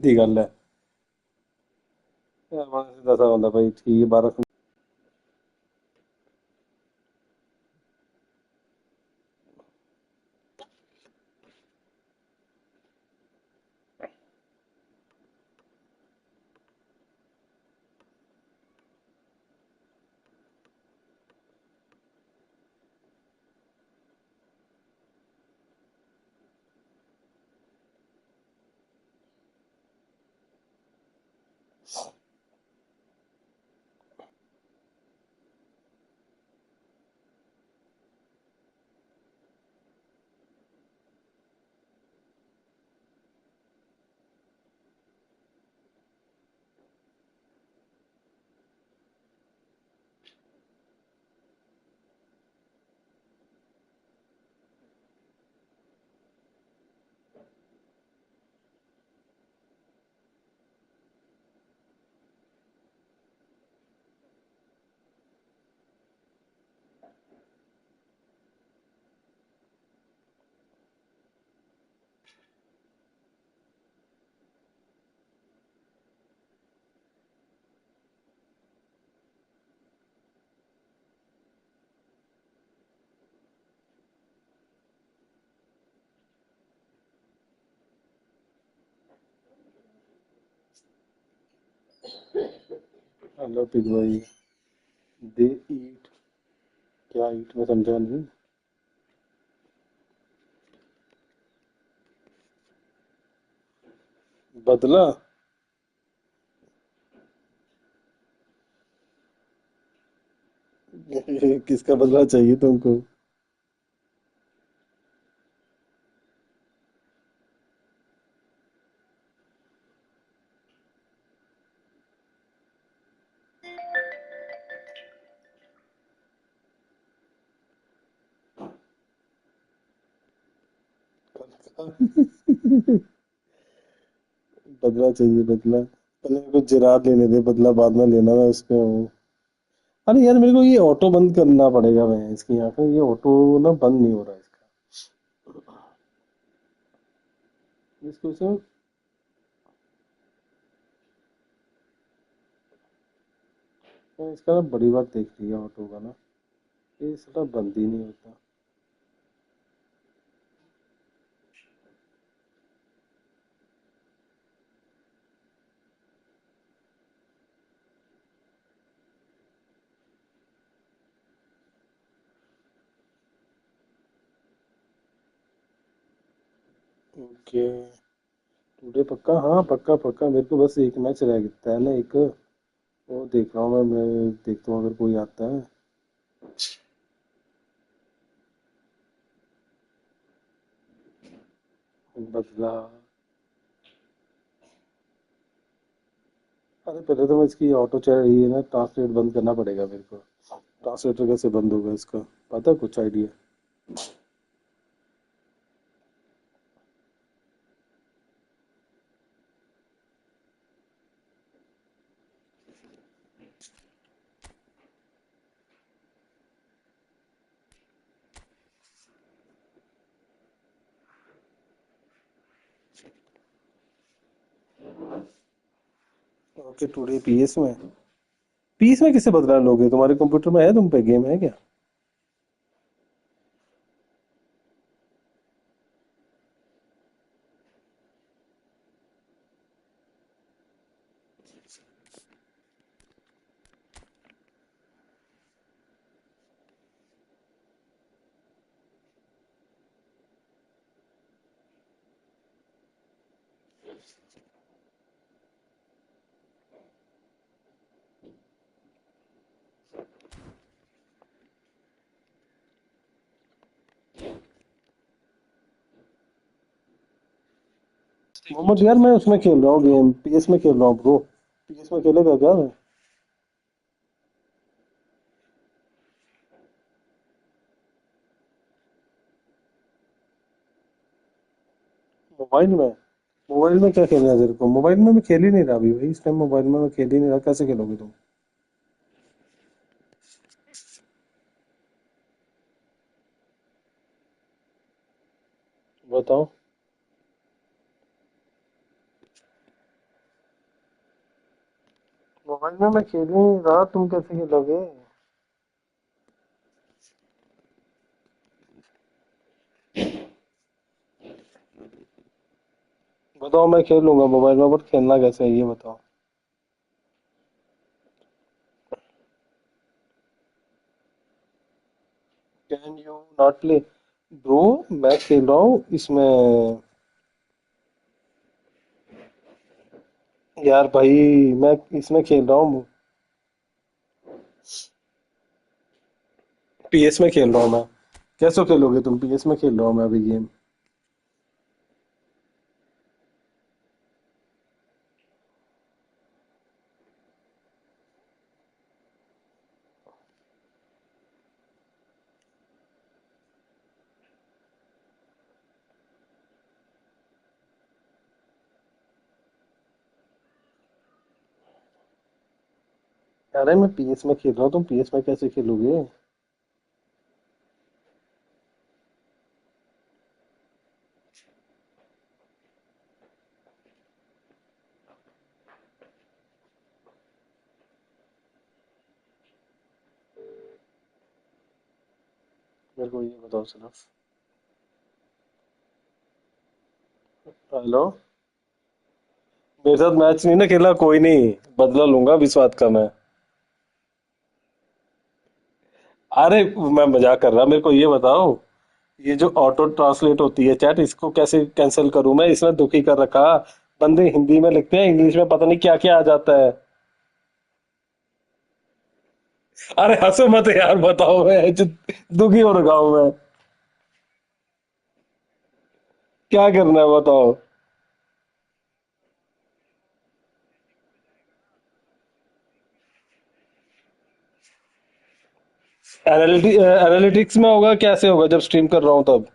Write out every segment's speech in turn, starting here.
दी गल है सीधा सा होंदा भाई ठीक है 12 हेलो पिग भाई दे ईट क्या ईट में समझा नहीं बदला किसका बदला चाहिए तुमको बदला चाहिए बदला पहले मेरे को जिराद लेने दे बदला बाद में लेना मैं उसको अरे यार मेरे को ये ऑटो बंद करना पड़ेगा मैं इसकी यहाँ पे ये ऑटो ना बंद नहीं हो रहा है इसका इसको इसका ना बड़ी बात देख लिया ऑटो का ना ये साला बंद ही नहीं होता ओके टुडे पक्का हाँ पक्का पक्का मेरे को बस एक मैच रह गया है ना एक वो देख रहा हूँ मैं देखता हूँ अगर कोई आता है बदला अरे पहले तो मैं इसकी ऑटो चाहिए ना ट्रांसलेट बंद करना पड़ेगा मेरे को ट्रांसलेटर कैसे बंद होगा इसका पता है कुछ आइडिया ओके टुडे पीएस में किसे बदला लोगे तुम्हारे कंप्यूटर में है तुम पे गेम है क्या मोहम्मद यार मैं उसमें खेल रहा हूँ गेम पीएस में खेल रहा हूँ ब्रो पीएस में खेलेगा क्या मैं मोबाइल में क्या खेलना है तेरे को मोबाइल में मैं खेल ही नहीं रहा अभी भाई इस टाइम मोबाइल में मैं खेल ही नहीं रहा कैसे खेलोगे तुम बताओ मोबाइल में मैं खेल ही नहीं रहा, तुम कैसे खेलोगे? बताओ, मैं खेल लूंगा मोबाइल में, बट खेलना कैसे है ये बताओ। Can you not play? Bro, मैं खेल रहा हूँ इसमें। यार भाई, मैं इसमें खेल रहा हूँ। पीएस में खेल रहा हूँ मैं। कैसे खेलोगे तुम? पीएस में खेल रहा हूँ मैं अभी गेम। अरे मैं पीएस में खेल रहा हूँ, तुम पीएस में कैसे खेलोगे? मेरे को ये बताओ सिर्फ। हेलो। मेरे साथ मैच नहीं ना खेला, कोई नहीं। बदला लूंगा इस बात का मैं। अरे मैं मजाक कर रहा, मेरे को ये बताओ। ये जो ऑटो ट्रांसलेट होती है चैट, इसको कैसे कैंसिल करूं मैं? इसने दुखी कर रखा। बंदे हिंदी में लिखते हैं, इंग्लिश में पता नहीं क्या क्या आ जाता है। अरे हंसो मत यार, बताओ, मैं दुखी हो रखा हूं मैं। क्या करना है बताओ। एनालिटिक्स में होगा? कैसे होगा जब स्ट्रीम कर रहा हूँ तब?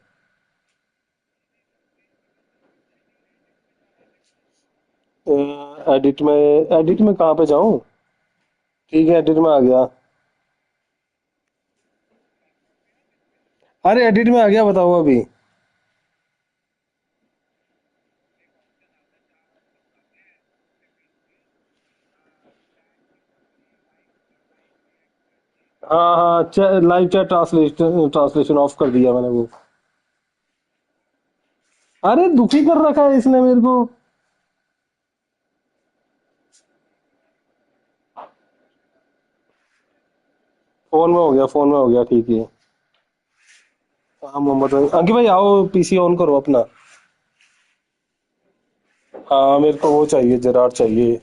एडिट में कहाँ पे जाऊँ? ठीक है, एडिट में आ गया। अरे एडिट में आ गया, बताओ अभी। हाँ हाँ, live chat translation translation of कर दिया मैंने वो। अरे दुखी कर रखा है इसने मेरे को। फोन में हो गया, फोन में हो गया, ठीक है। हाँ मोहम्मद भाई, अंकित भाई आओ, पीसी ऑन करो अपना। हाँ मेरे को वो चाहिए, जरार चाहिए।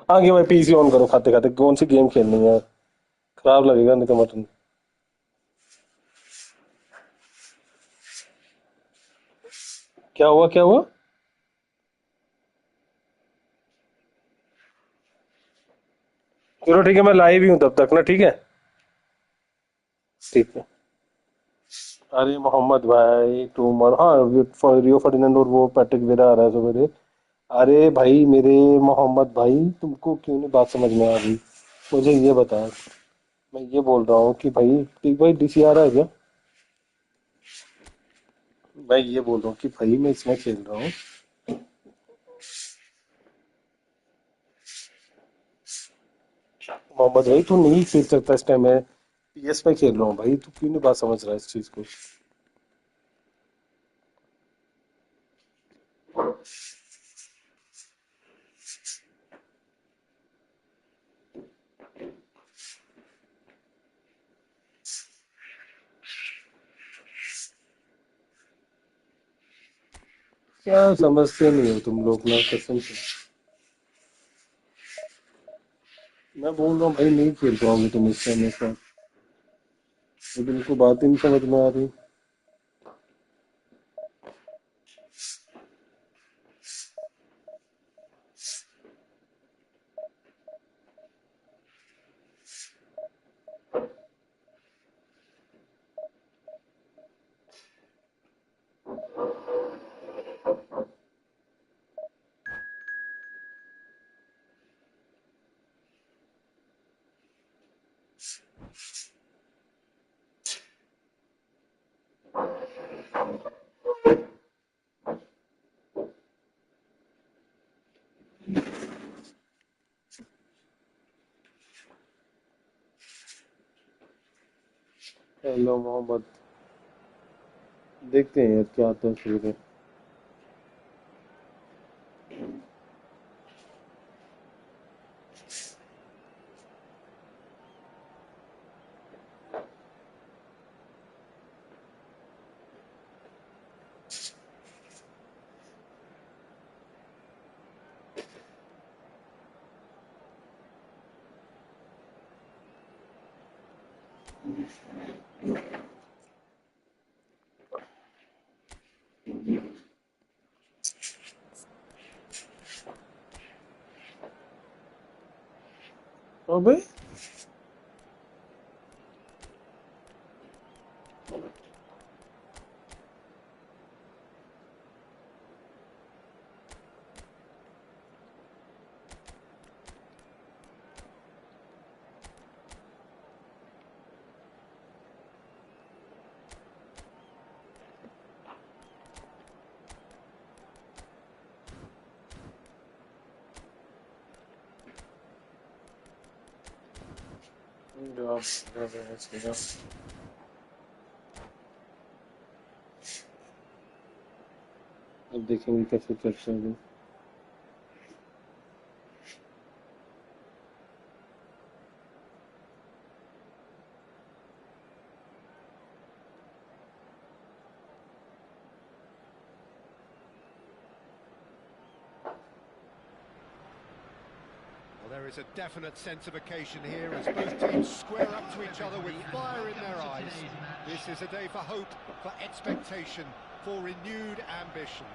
अंकित भाई पीसी ऑन करो, खाते खाते कौन सी गेम खेलनी है? खराब लगेगा नहीं तो मटन। क्या हुआ, क्या हुआ? चलो ठीक है, मैं लाइव ही हूँ तब तक ना, ठीक है। ठीक है। अरे मोहम्मद भाई तुम, और हाँ, रियो फर्डिनेंड और वो पैट्रिक वेरा आ रहा है सवेरे। अरे भाई मेरे मोहम्मद भाई, तुमको क्यों नहीं बात समझ में आ रही? मुझे ये बता। मैं ये बोल रहा हूँ कि भाई, ठीक भाई, डीसी आ रहा है क्या? मैं ये बोल रहा हूँ कि भाई मैं इसमें खेल रहा हूँ। मोहम्मद भाई तू नहीं खेल सकता इस टाइम, मैं पीएस में खेल रहा हूँ भाई, तू क्यों नहीं बात समझ रहा है इस चीज को? क्या समझते नहीं हो तुम लोग ना, कसम से। मैं बोल रहा हूँ भाई, नहीं खेल पाओगे तुम इस टाइम मेरे साथ। लेकिन उनको बात ही नहीं समझ में आ रही। हेलो मोहम्मद, देखते हैं यार क्या आता है शुरू में। अबे अब देखेंगे कैसे चर्चा है। There is a definite sense of occasion here as both teams square up to each other with fire in their eyes. This is a day for hope, for expectation, for renewed ambition.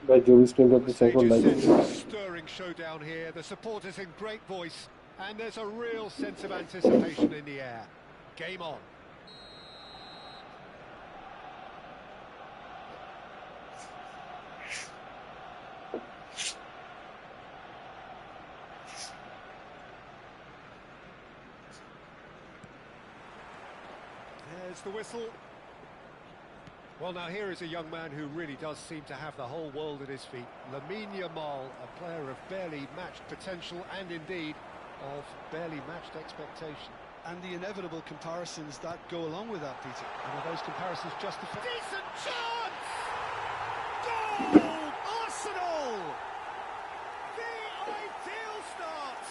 भाई जो भी stream करते The हैं stage को is like set for a stirring showdown here. The supporters in great voice, and there's a real sense of anticipation in the air. Game on. There's the whistle. Well, now here is a young man who really does seem to have the whole world at his feet. Lamine Yamal, a player of barely matched potential and indeed of barely matched expectation. And the inevitable comparisons that go along with that, Peter. And are those comparisons justified? Decent chance! Goal! Arsenal! The ideal start!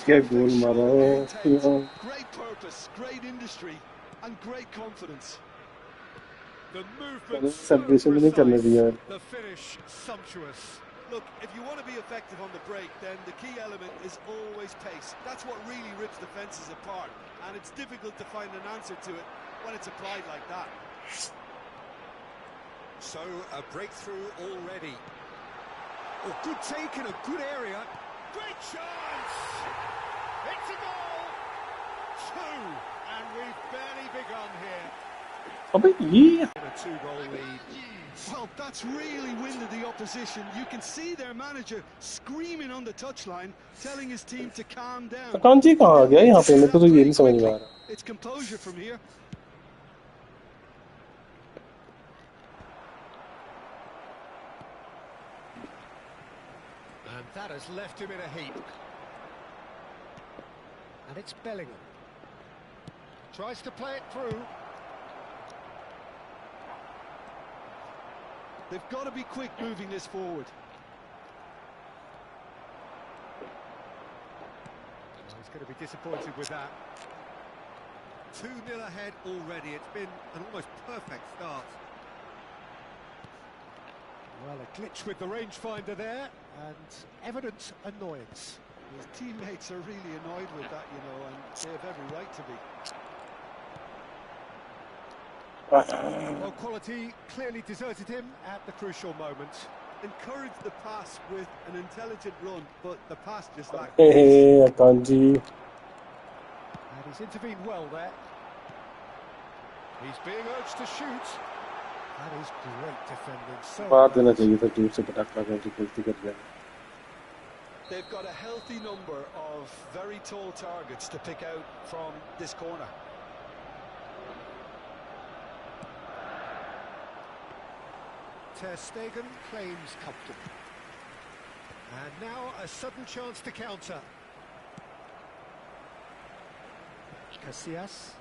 क्या गोल मारा है। Great purpose, great industry, and great confidence. The movement so celebration भी नहीं करने दिया। precise, the finish sumptuous. Look, if you want to be effective on the break, then the key element is always pace. That's what really rips defences apart, and it's difficult to find an answer to it when it's applied like that. So, a breakthrough already. Oh, good take in a good area. Great chance! It's a goal! Two, and we've barely begun here. अबे ये In a two-goal lead. Well, that's really winded the opposition. You can see their manager screaming on the touchline, telling his team to calm down. Kanchi कहाँ आ गया यहाँ पे? मेरे को तो ये नहीं समझ में आ रहा। It's composure from here. And that has left him in a heap. And it's Bellingham. Tries to play it through. They've got to be quick moving this forward. Oh, he's going to be disappointed with that. 2-0 ahead already. It's been an almost perfect start. Well, a glitch with the rangefinder there, and evident annoyance. His teammates are really annoyed with that, you know, and they have every right to be. Well, quality clearly deserted him at the crucial moment. Encouraged the pass with an intelligent run, but the pass just lacked. Kanchi And he's intervened well there. He's being urged to shoot. That is great defending. So बात देना चाहिए था दूर से पटाखा करके गलती कर गया। They've got a healthy number of very tall targets to pick out from this corner. Ter Stegen claims comfortable. And now a sudden chance to counter. Casillas.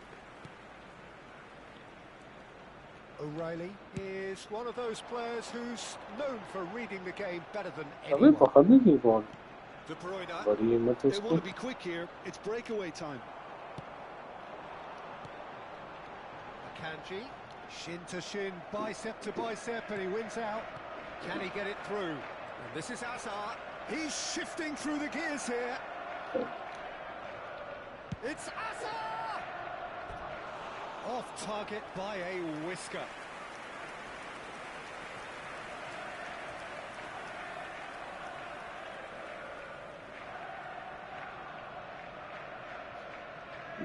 O'Reilly is one of those players who's known for reading the game better than अबे anyone. पकड़ने की ball De Bruyne. बड़ी हिम्मत है They इसको want to be quick here. It's breakaway time. Akanji, shin to shin, bicep to bicep, and he wins out. Can he get it through? And this is Hazard. He's shifting through the gears here. It's Hazard! Off target by a whisker.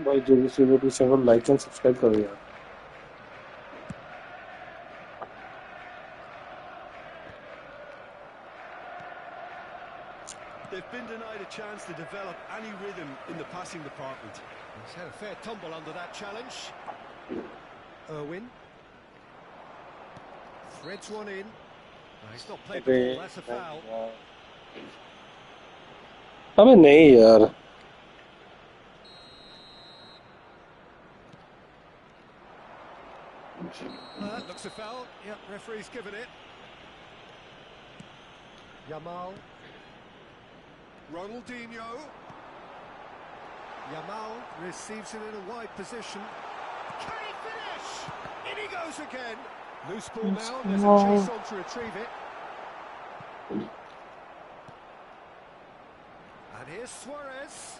भाई जो भी video channel like and subscribe करो यार They've been denied a chance to develop any rhythm in the passing department. He's had a fair tumble under that challenge. Irwin. Threads one in. No, he's not played the ball, that's a foul. अबे नहीं यार That looks a foul. Yep, referee's given it. Yamal. Ronaldinho. Yamal receives it in a wide position. Can he finish? In he goes again. Loose ball now, there's a chase on to retrieve it. And here's Suarez.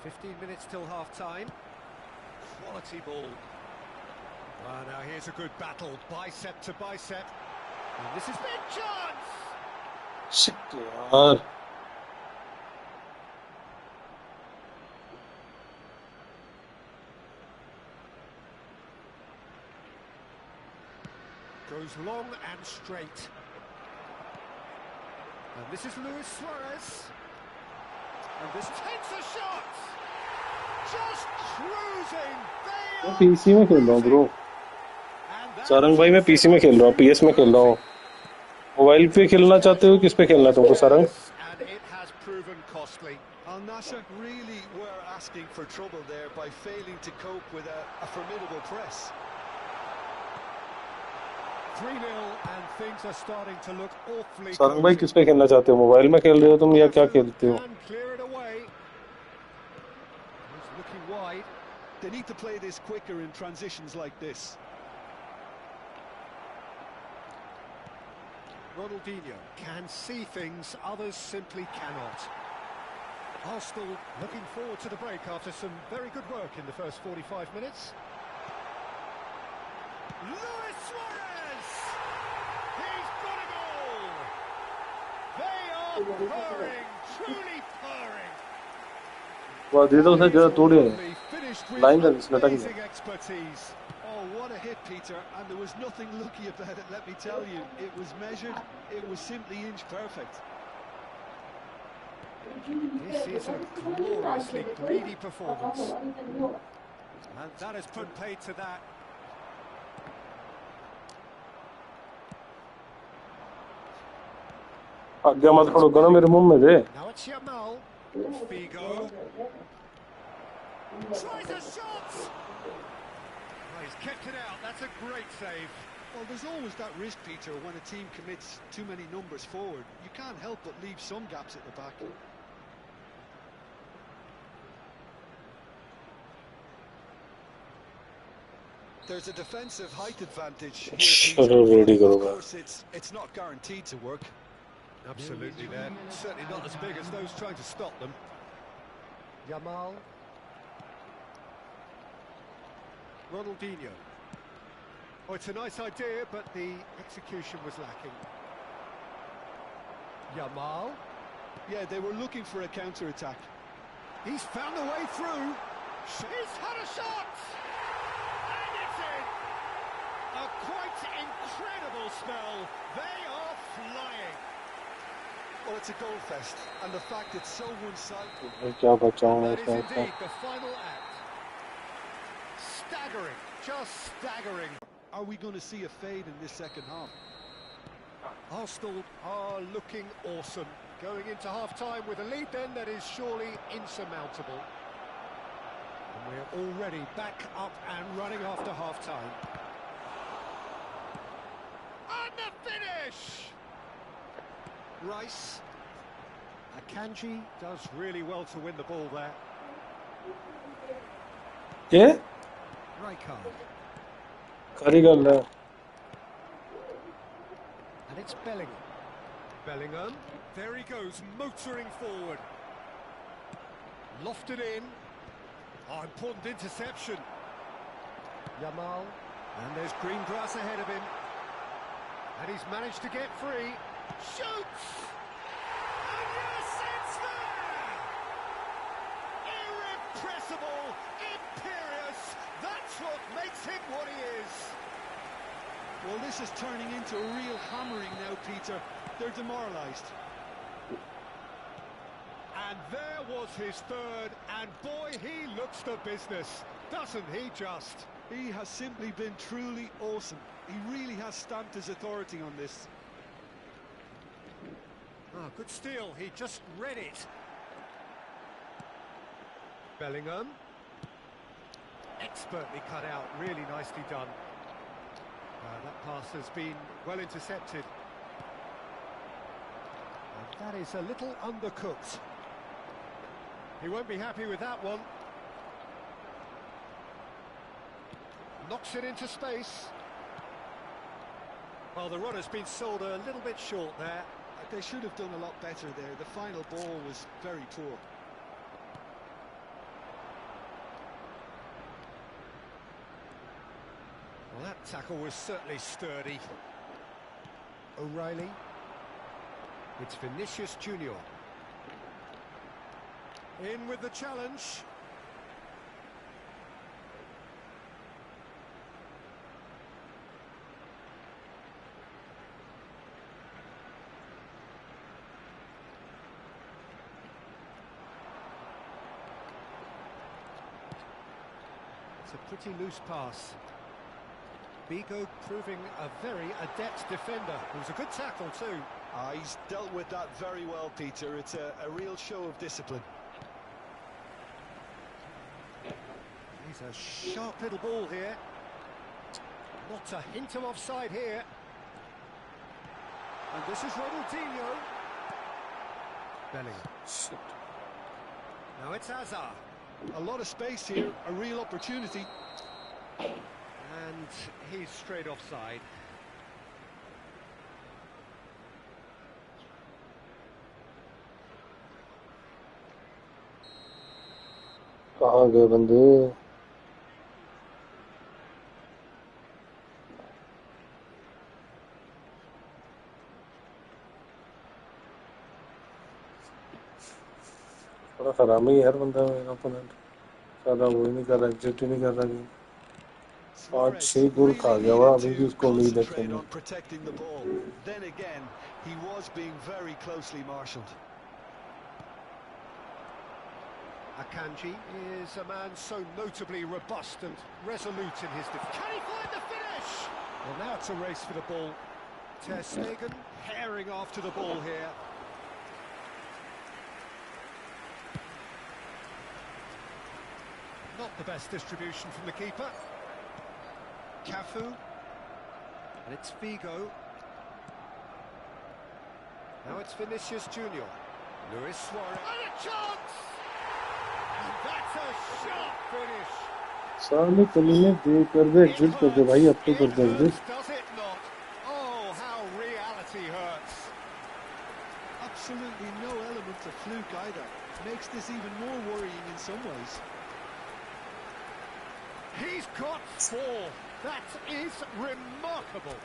15 minutes till half-time. Quality ball. Now here's a good battle, bicep to bicep. And this is big chance! Shit यार Goes long and straight. And this is Luis Suarez. And this takes a shot! Just cruising! They are PC में खेल रहा हूँ bro And that Sarang भाई मैं PC में खेल रहा हूँ पीएस में खेल रहा हूँ मोबाइल पे खेलना चाहते हो किस पे खेलना है तुमको Sarang and it has proven costly. Al Nassr really were asking for trouble there by failing to cope with a formidable press. 3-0 and things are starting to look awfully Sarang भाई cozy. किस पे खेलना चाहते हो मोबाइल में खेल रहे हो तुम या क्या खेलते हो Can clear it away. He's looking wide. They need to play this quicker in transitions like this. Ronaldinho can see things others simply cannot. Arsenal looking forward to the break after some very good work in the first 45 minutes. Luis Suarez! He's got a goal! They are purring, truly purring. वाह दे दो उसे जरा तोड़िए Finished with line कर इसने टक amazing expertise. Oh, what a hit, Peter, and there was nothing lucky about it, let me tell you. It was measured, it was simply inch perfect. This is a gloriously greedy performance. And that has put paid to that. आज्ञा मत खड़ो करो मेरे मुंह में दे Now it's Yamal. Figo. Tries a shot! Oh, he's kept it out, that's a great save. Well, there's always that risk, Peter, when a team commits too many numbers forward. You can't help but leave some gaps at the back. There's a defensive height advantage here, Peter, ready but करो of भाई course it's not guaranteed to work. Absolutely, they're certainly not as big as those trying to stop them. Yamal. Ronaldinho. Oh, it's a nice idea, but the execution was lacking. Yamal. Yeah, they were looking for a counter-attack. He's found a way through. He's had a shot! And it's in! A quite incredible spell. They are flying. Well, it's a goal fest, and the fact it's so one-sided. क्या बचाऊं मैं That is इसमें indeed the final act. Staggering, just staggering. Are we going to see a fade in this second half? Arsenal are looking awesome. Going into half-time with a lead then that is surely insurmountable. And We're already back up and running after half-time. And the finish! Rice. Akanji does really well to win the ball there. क्या Rijkaard. खरी गल है And it's Bellingham. Bellingham. There he goes, motoring forward. Lofted in. Oh, important interception. Yamal. And there's green grass ahead of him. And he's managed to get free. Shoots! And yes, it's there! Irrepressible, imperious. That's what makes him what he is. Well, this is turning into a real hammering now, Peter. They're demoralised. And there was his third, and boy, he looks the business, doesn't he just? He has simply been truly awesome. He really has stamped his authority on this. Oh, good steal, he just read it. Bellingham. Expertly cut out, really nicely done. That pass has been well intercepted. And that is a little undercooked. He won't be happy with that one. Knocks it into space. Well, the run has been sold a little bit short there. They should have done a lot better there. The final ball was very poor. Well, that tackle was certainly sturdy. O'Reilly. It's Vinicius Junior. In with the challenge. It's a pretty loose pass. Vigo proving a very adept defender. It was a good tackle too. He's dealt with that very well, Peter. It's a real show of discipline. He's a sharp little ball here. Not a hint of offside here. And this is Ronaldinho. Bellingham. Shit. Now it's Hazard. A lot of space here, a real opportunity. And he's straight offside. कहाँ गए बंदे थोड़ा खराब ही यार बंदा मेरा opponent ज्यादा वो ही नहीं कर रहा एग्जिट ही नहीं कर रहा पाँच छह गोल खा गया हुआ अभी भी उसको उम्मीद है खेलने on protecting the ball. Then again, he was being very closely marshalled. Akanji is a man so notably robust and resolute in his defence. Can he find the finish? Well, now it's a race for the ball. Ter Stegen herring after the ball here. Not the best distribution from the keeper. Cafu. And it's Figo. Now it's Vinicius Junior. Luis Suarez. And a chance! And that's a sharp finish. सामने कमीने दे कर दे exit कर दे भाई अब तो कर दे exit Does it not? Oh, how reality hurts. Absolutely no element of fluke either. Makes this even more worrying in some ways. He's got 4. That is remarkable.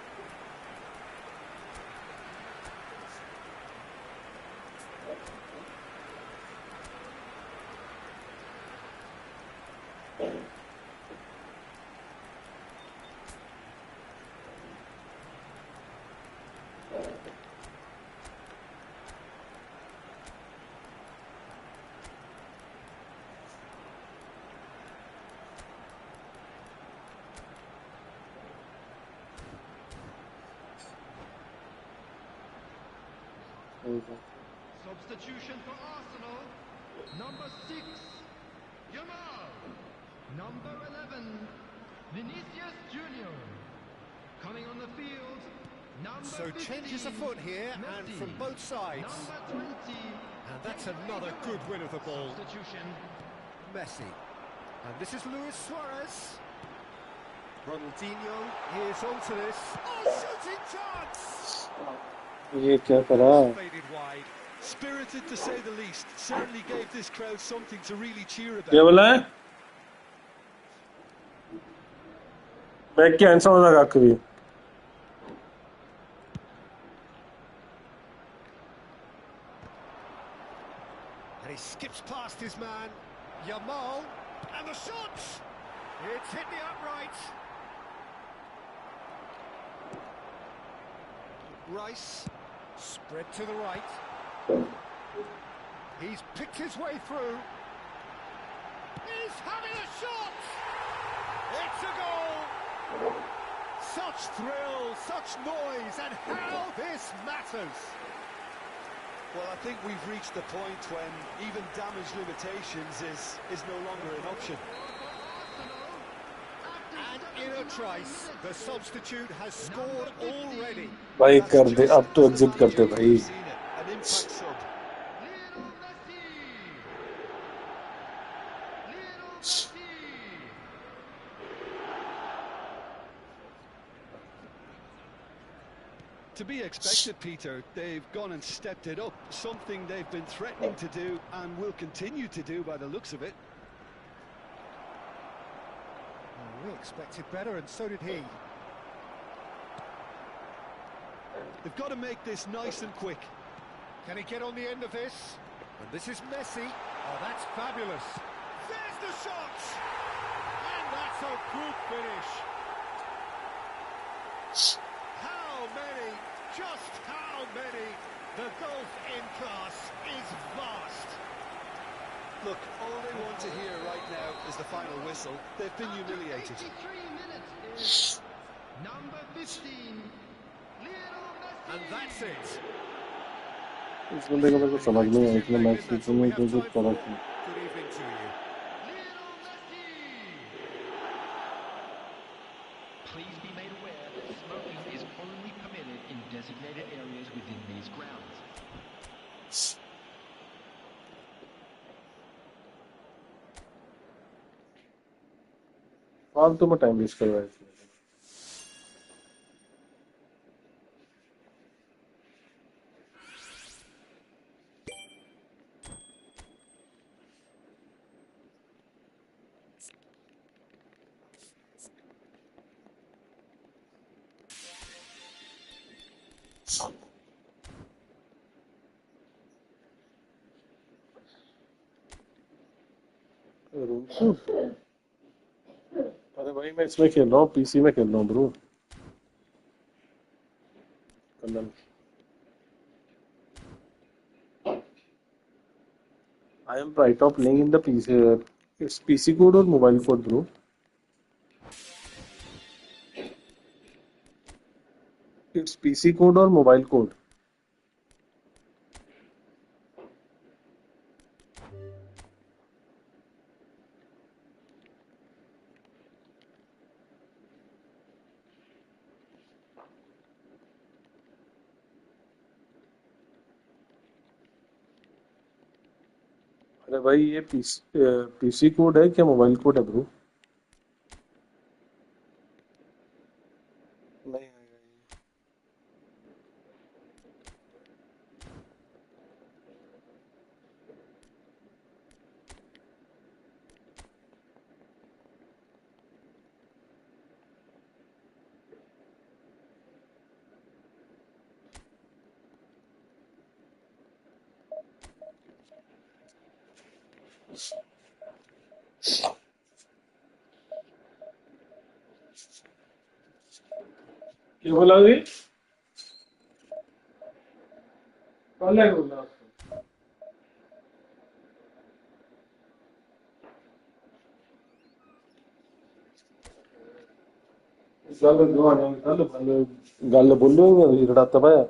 Substitution for Arsenal, number 6, Yamal. Number 11, Vinicius Junior. Coming on the field, number So 15, changes afoot here, and Messi. from both sides. Number 20, And that's another good win of the ball. substitution. Messi. And this is Luis Suarez. Ronaldinho, here's on to this. Oh, shooting chance! ये क्या करा? Faded wide. Spirited to say the least. Certainly gave this crowd something to really cheer about. क्या बोला है? मैं क्या answer होगा काकवी? And he skips past his man, Yamal, and the shot! It's hit the upright. Rice, spread to the right. He's picked his way through. He's having a shot! It's a goal! Such thrill, such noise, and how this matters! Well, I think we've reached the point when even damage limitations is no longer an option. And in a trice, the substitute has scored already. भाई कर दे अब तो exit करते भाई. We've seen it. An impact sub. Lionel Messi. Lionel Messi. To be expected, Peter. They've gone and stepped it up. Something they've been threatening to do and will continue to do by the looks of it. Oh, we expected better, and so did he. They've got to make this nice and quick. Can he get on the end of this? And this is Messi. Oh, that's fabulous. There's the shot! And that's a good finish. How many? Just how many? The gulf in class is vast. Look, all they want to hear right now is the final whistle. They've been humiliated. 83 minutes is number 15, Lionel Messi. And that's it. इस बंदे को मेरे को समझ नहीं आया इसलिए match That's सीखने all we में have कोई time करा for. क्यों? Good evening to you. Lionel Messi. Please be made aware that smoking is only permitted in designated areas within these grounds. फालतू में टाइम वेस्ट करवाया इसने. अरे भाई मैं इसमें खेल रहा हूँ पीसी में खेल रहा हूँ bro. I am right of playing in the PC. It's PC code or mobile code, bro? It's PC code or mobile code. अरे भाई ये पीसी कोड है क्या मोबाइल कोड है ब्रो? नहीं आएगा ये. क्या बोला अभी? कल है बोला. गल बोलो रड़ाता पाया.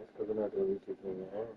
इसका तो नेटवर्क भी ठीक नहीं है।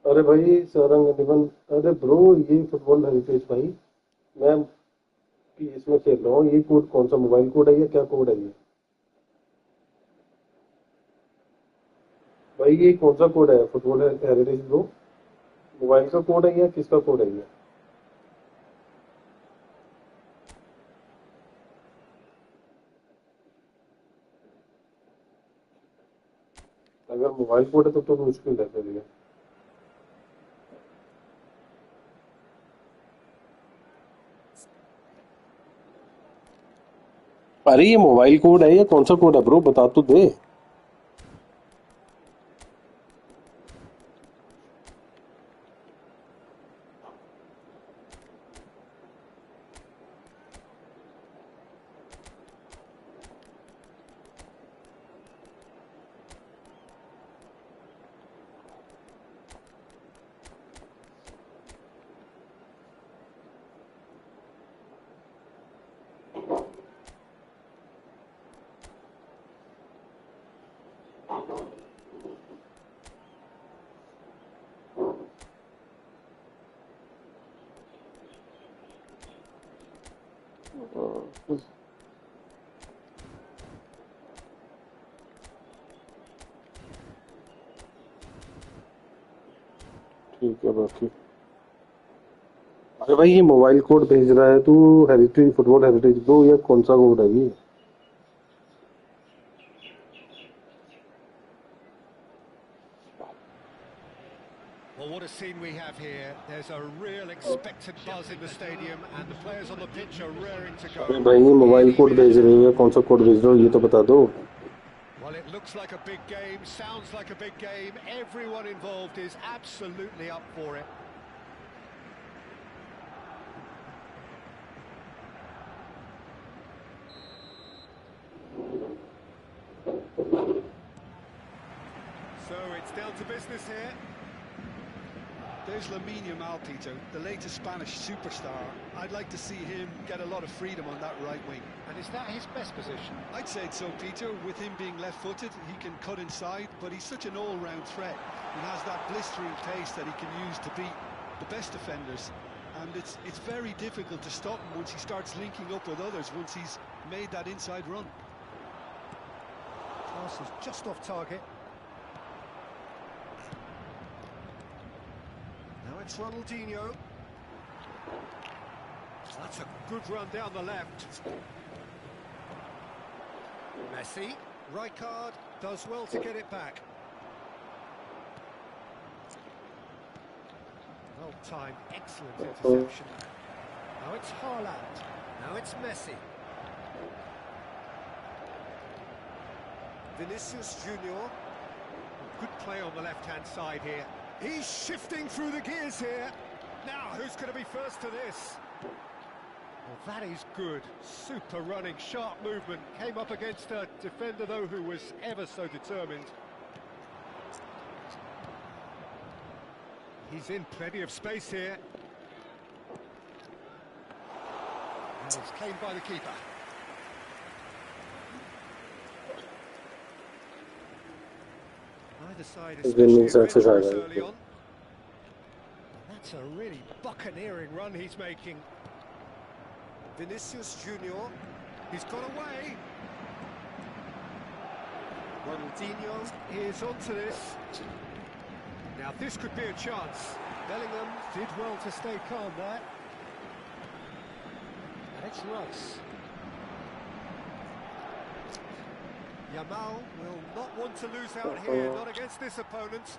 अरे भाई सरंग निबन, अरे ब्रो ये फुटबॉल हेरिटेज भाई, मैं इसमें खेल रहा हूँ। ये कोड कौन सा मोबाइल कोड है या क्या कोड है ये? भाई ये कौन सा कोड है फुटबॉल हेरिटेज ब्रो? मोबाइल का कोड है या किसका कोड है ये? अगर मोबाइल कोड है तो मुश्किल है फिर ये। अरे ये मोबाइल कोड है या कौन सा कोड है ब्रो, बता तो दे। ठीक है बाकी। अरे भाई ये मोबाइल कोड भेज रहा है तू, हेरिटेज फुटबॉल हेरिटेज ब्रो, या कौन सा कोड है ये? Well, what a scene we have here. There's a real expectant buzz in the stadium and the players on the pitch are raring to go. अरे भाई मोबाइल कोड भेज रहे हो या कौन सा कोड भेज रहे हो ये तो बता दो। Well, it looks like a big game, sounds like a big game. Everyone involved is absolutely up for it. So it's down to business here. There's Lamine Yamal, Peter, the latest Spanish superstar. I'd like to see him get a lot of freedom on that right wing. And is that his best position? I'd say so, Peter. With him being left-footed, he can cut inside, but he's such an all-round threat. He has that blistering pace that he can use to beat the best defenders. And it's very difficult to stop him once he starts linking up with others, once he's made that inside run. Pass is just off target. Now it's Ronaldinho. That's a good run down the left. Messi. Rijkaard does well to get it back. Well timed, excellent interception. Now it's Haaland. Now it's Messi. Vinicius Junior. Good play on the left-hand side here. He's shifting through the gears here. Now, who's going to be first to this? Well, that is good. Super running, sharp movement. Came up against a defender, though, who was ever so determined. He's in plenty of space here. And it's claimed by the keeper. Either side especially adventurous early on. That's a really buccaneering run he's making. Vinicius Junior, he's got away. Ronaldinho is onto this. Now this could be a chance. Bellingham did well to stay calm there. And it's Rice. Yamal will not want to lose out here, not against this opponent.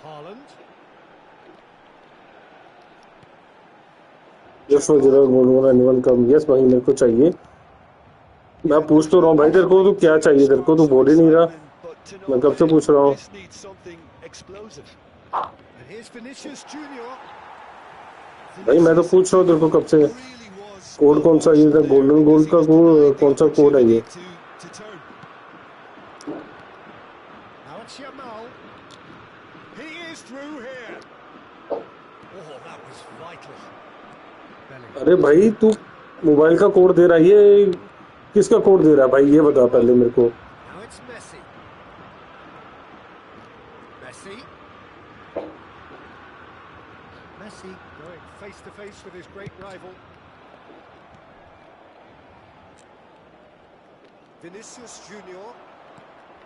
Haaland. Just for the won't anyone come? Yes, भाई मेरे को चाहिए. मैं पूछ तो रहा हूँ भाई तेरे को, तू क्या चाहिए तेरे को, तू बोल ही नहीं रहा. मैं कब से पूछ रहा हूँ. भाई मैं तो पूछ रहा हूँ तेरे को कब से. कोड कौन सा ये था, गोल्डन गोल्ड का कौन सा कोड है ये. अरे भाई तू मोबाइल का कोड दे रहा है, ये किसका कोड दे रहा है भाई, ये बता पहले मेरे को. Messi going face to face with his great rival. Vinicius Junior.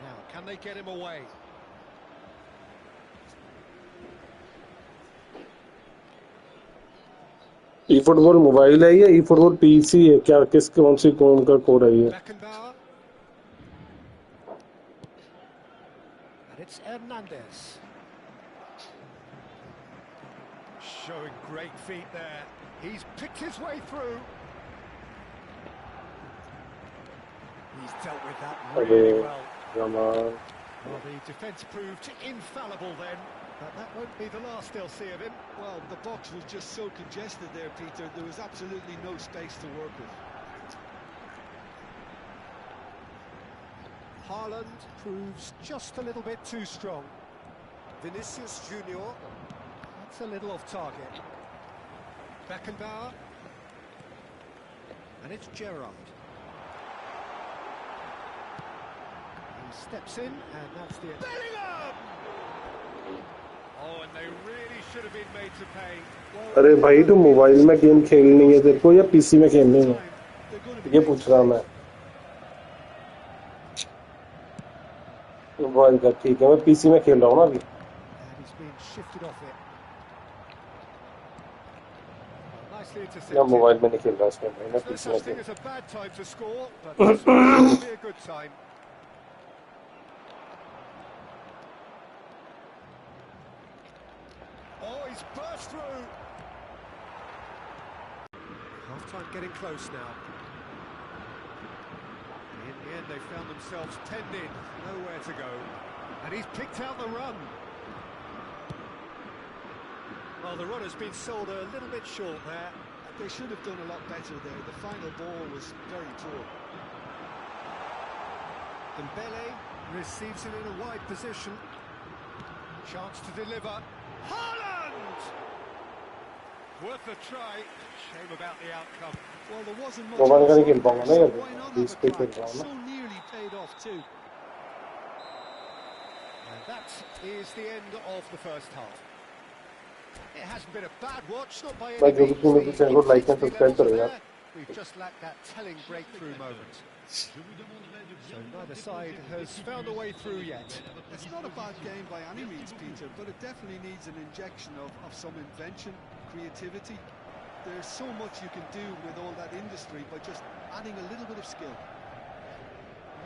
Now, can they get him away? eFootball mobile है या eFootball PC है, क्या किस कौन सी कौन का कोड है ये. And it's Hernandez. Showing great feet there. He's picked his way through. He's dealt with that really well. Well, the defence proved infallible then, but that won't be the last they'll see of him. Well, the box was just so congested there, Peter. There was absolutely no space to work with. Haaland proves just a little bit too strong. Vinicius Junior. That's a little off target. Beckenbauer. And it's Gerrard. He steps in, and that's the end. Bellingham! Oh, and they really should have been made to pay. अरे भाई तू mobile में game खेलनी है तेरे को या PC में खेलनी है, ये पूछ रहा मैं. मोबाइल का ठीक है, मैं पीसी में खेल रहा हूँ ना अभी. या मोबाइल में नहीं खेल रहा इसमें, मैं पीसी में खेल रहा हूँ. Oh, he's burst through. Half-time getting close now. In the end, they found themselves penned in, nowhere to go. And he's picked out the run. Well, the run has been sold a little bit short there. They should have done a lot better there. The final ball was very poor. Dembele receives it in a wide position. Chance to deliver. Haaland! Worth a try. Shame about the outcome. Well, there wasn't much. Why not have a crack? So nearly paid off too. And that is the end of the first half. It hasn't been a bad watch, not by any means. We've just lacked that telling breakthrough moment. So neither side has found a way through yet. It's not a bad game by any means, Peter, but it definitely needs an injection of some invention, creativity. There's so much you can do with all that industry by just adding a little bit of skill.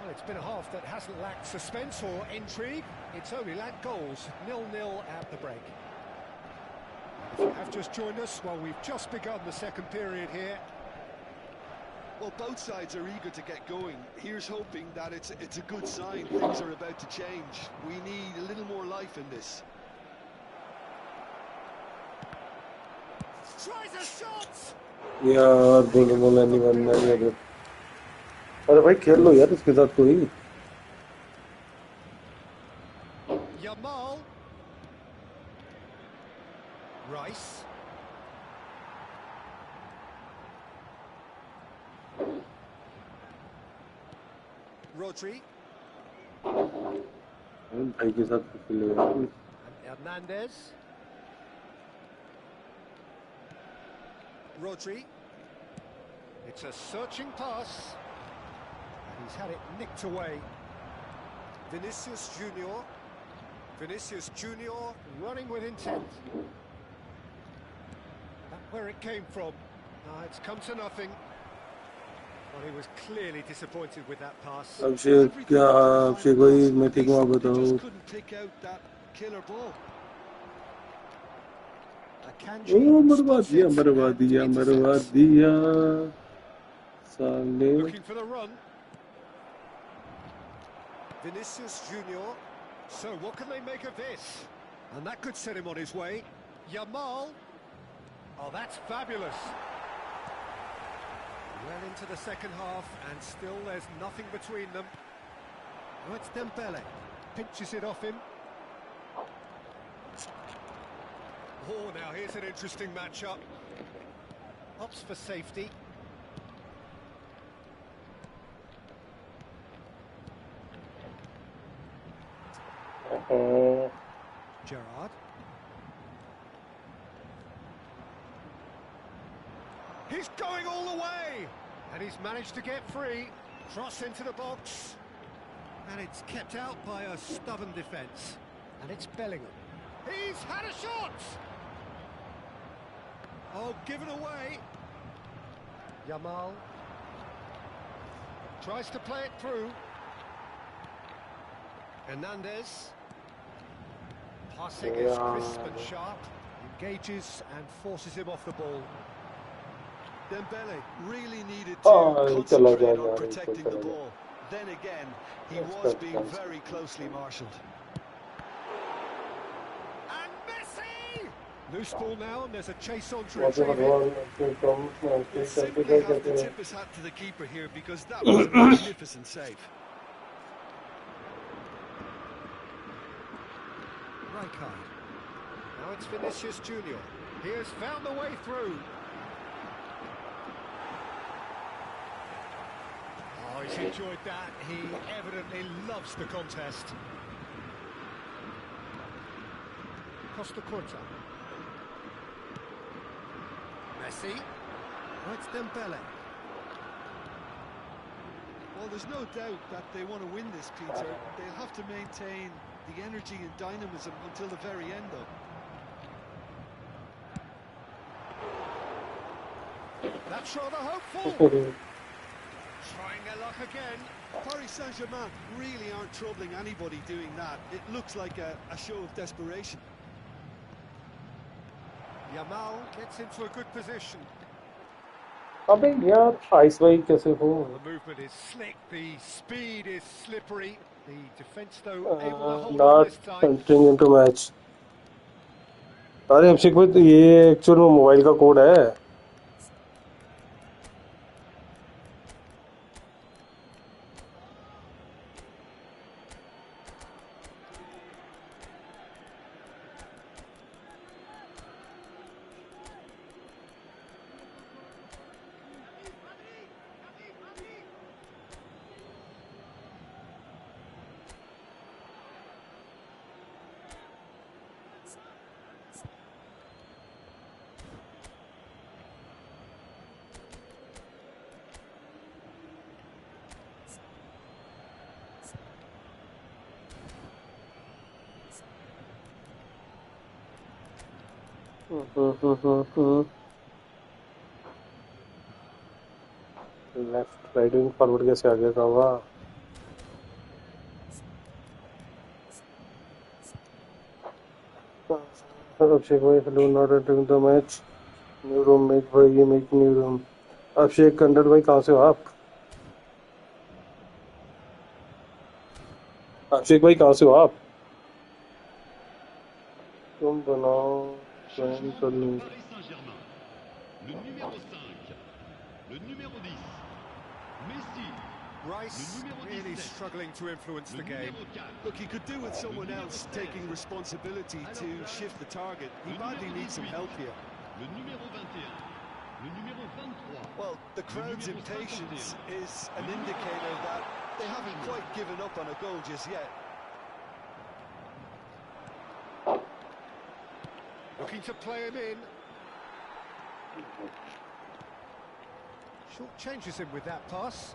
Well, it's been a half that hasn't lacked suspense or intrigue. It's only lacked goals. 0-0 at the break. If you have just joined us, well, we've just begun the second period here. Well, both sides are eager to get going. Here's hoping that it's a good sign. Things are about to change. We need a little more life in this. Tries a shot! यार बोलो नहीं बनना है. अरे भाई खेल लो यार इसके साथ कोई. Yamal. Rice. Rodri. भाई के साथ खेलेगा. Hernandez. Rodri. It's a searching pass. And he's had it nicked away. Vinicius Junior. Vinicius Junior running with intent. That's where it came from. It's come to nothing. Well, he was clearly disappointed with that pass. अभिषेक भाई मैं ठीक हूँ, आप They बताओ. just couldn't pick out that killer ball. ओ मरवा दिया साले. Looking for the run. Vinicius Junior. So what can they make of this? And that could set him on his way. Yamal. Oh, that's fabulous. Well into the second half, and still there's nothing between them. Oh, it's Dembele. Pinches it off him. Oh, now here's an interesting matchup. Opts for safety. Gerrard. He's going all the way! And he's managed to get free. Cross into the box. And it's kept out by a stubborn defence. And it's Bellingham. He's had a shot! Oh, given away. Yamal. Tries to play it through. Hernandez. Passing is crisp and sharp. Engages and forces him off the ball. Dembele really needed to concentrate on protecting the ball. Then again, he was being very closely marshalled. And Messi! Loose ball now, and there's a chase on to retrieve it. Simply have to tip his hat to the keeper here, because that was a magnificent save. Rijkaard. Now it's Vinicius Junior. He has found the way through. Oh, he's enjoyed that. He evidently loves the contest. Costa Curta. Messi. Oh, it's Dembele. Well, there's no doubt that they want to win this, Peter. They'll have to maintain the energy and dynamism until the very end, though. That's rather hopeful. Trying their luck again. Paris Saint-Germain really aren't troubling anybody doing that. It looks like a show of desperation. Yamal gets into a good position. अबे यार ice भाई कैसे हो? The movement is slick, the speed is slippery. The defence, though, able to hold on Not this time. entering into match. अरे अभिषेक भाई ये actual में mobile का कोड है. लेफ्ट राइट फॉरवर्ड कैसे आगे का होगा? अभिषेक भाई hello, not entering the match. New room make भाई, ये मेक न्यू रूम. अभिषेक कंडर भाई कहाँ से हो आप? अभिषेक भाई कहाँ से हो आप? तुम बनाओ ज्वाइन कर लूँगा. Le numéro 5, le numéro 10, Messi, Rice really struggling to influence the game. Look, he could do with someone else taking responsibility to shift the target. He badly needs some help here. le numéro 21, le numéro 23. Well, the crowd's impatience is an indicator that they haven't quite given up on a goal just yet. Looking to play him in. Short changes him with that pass.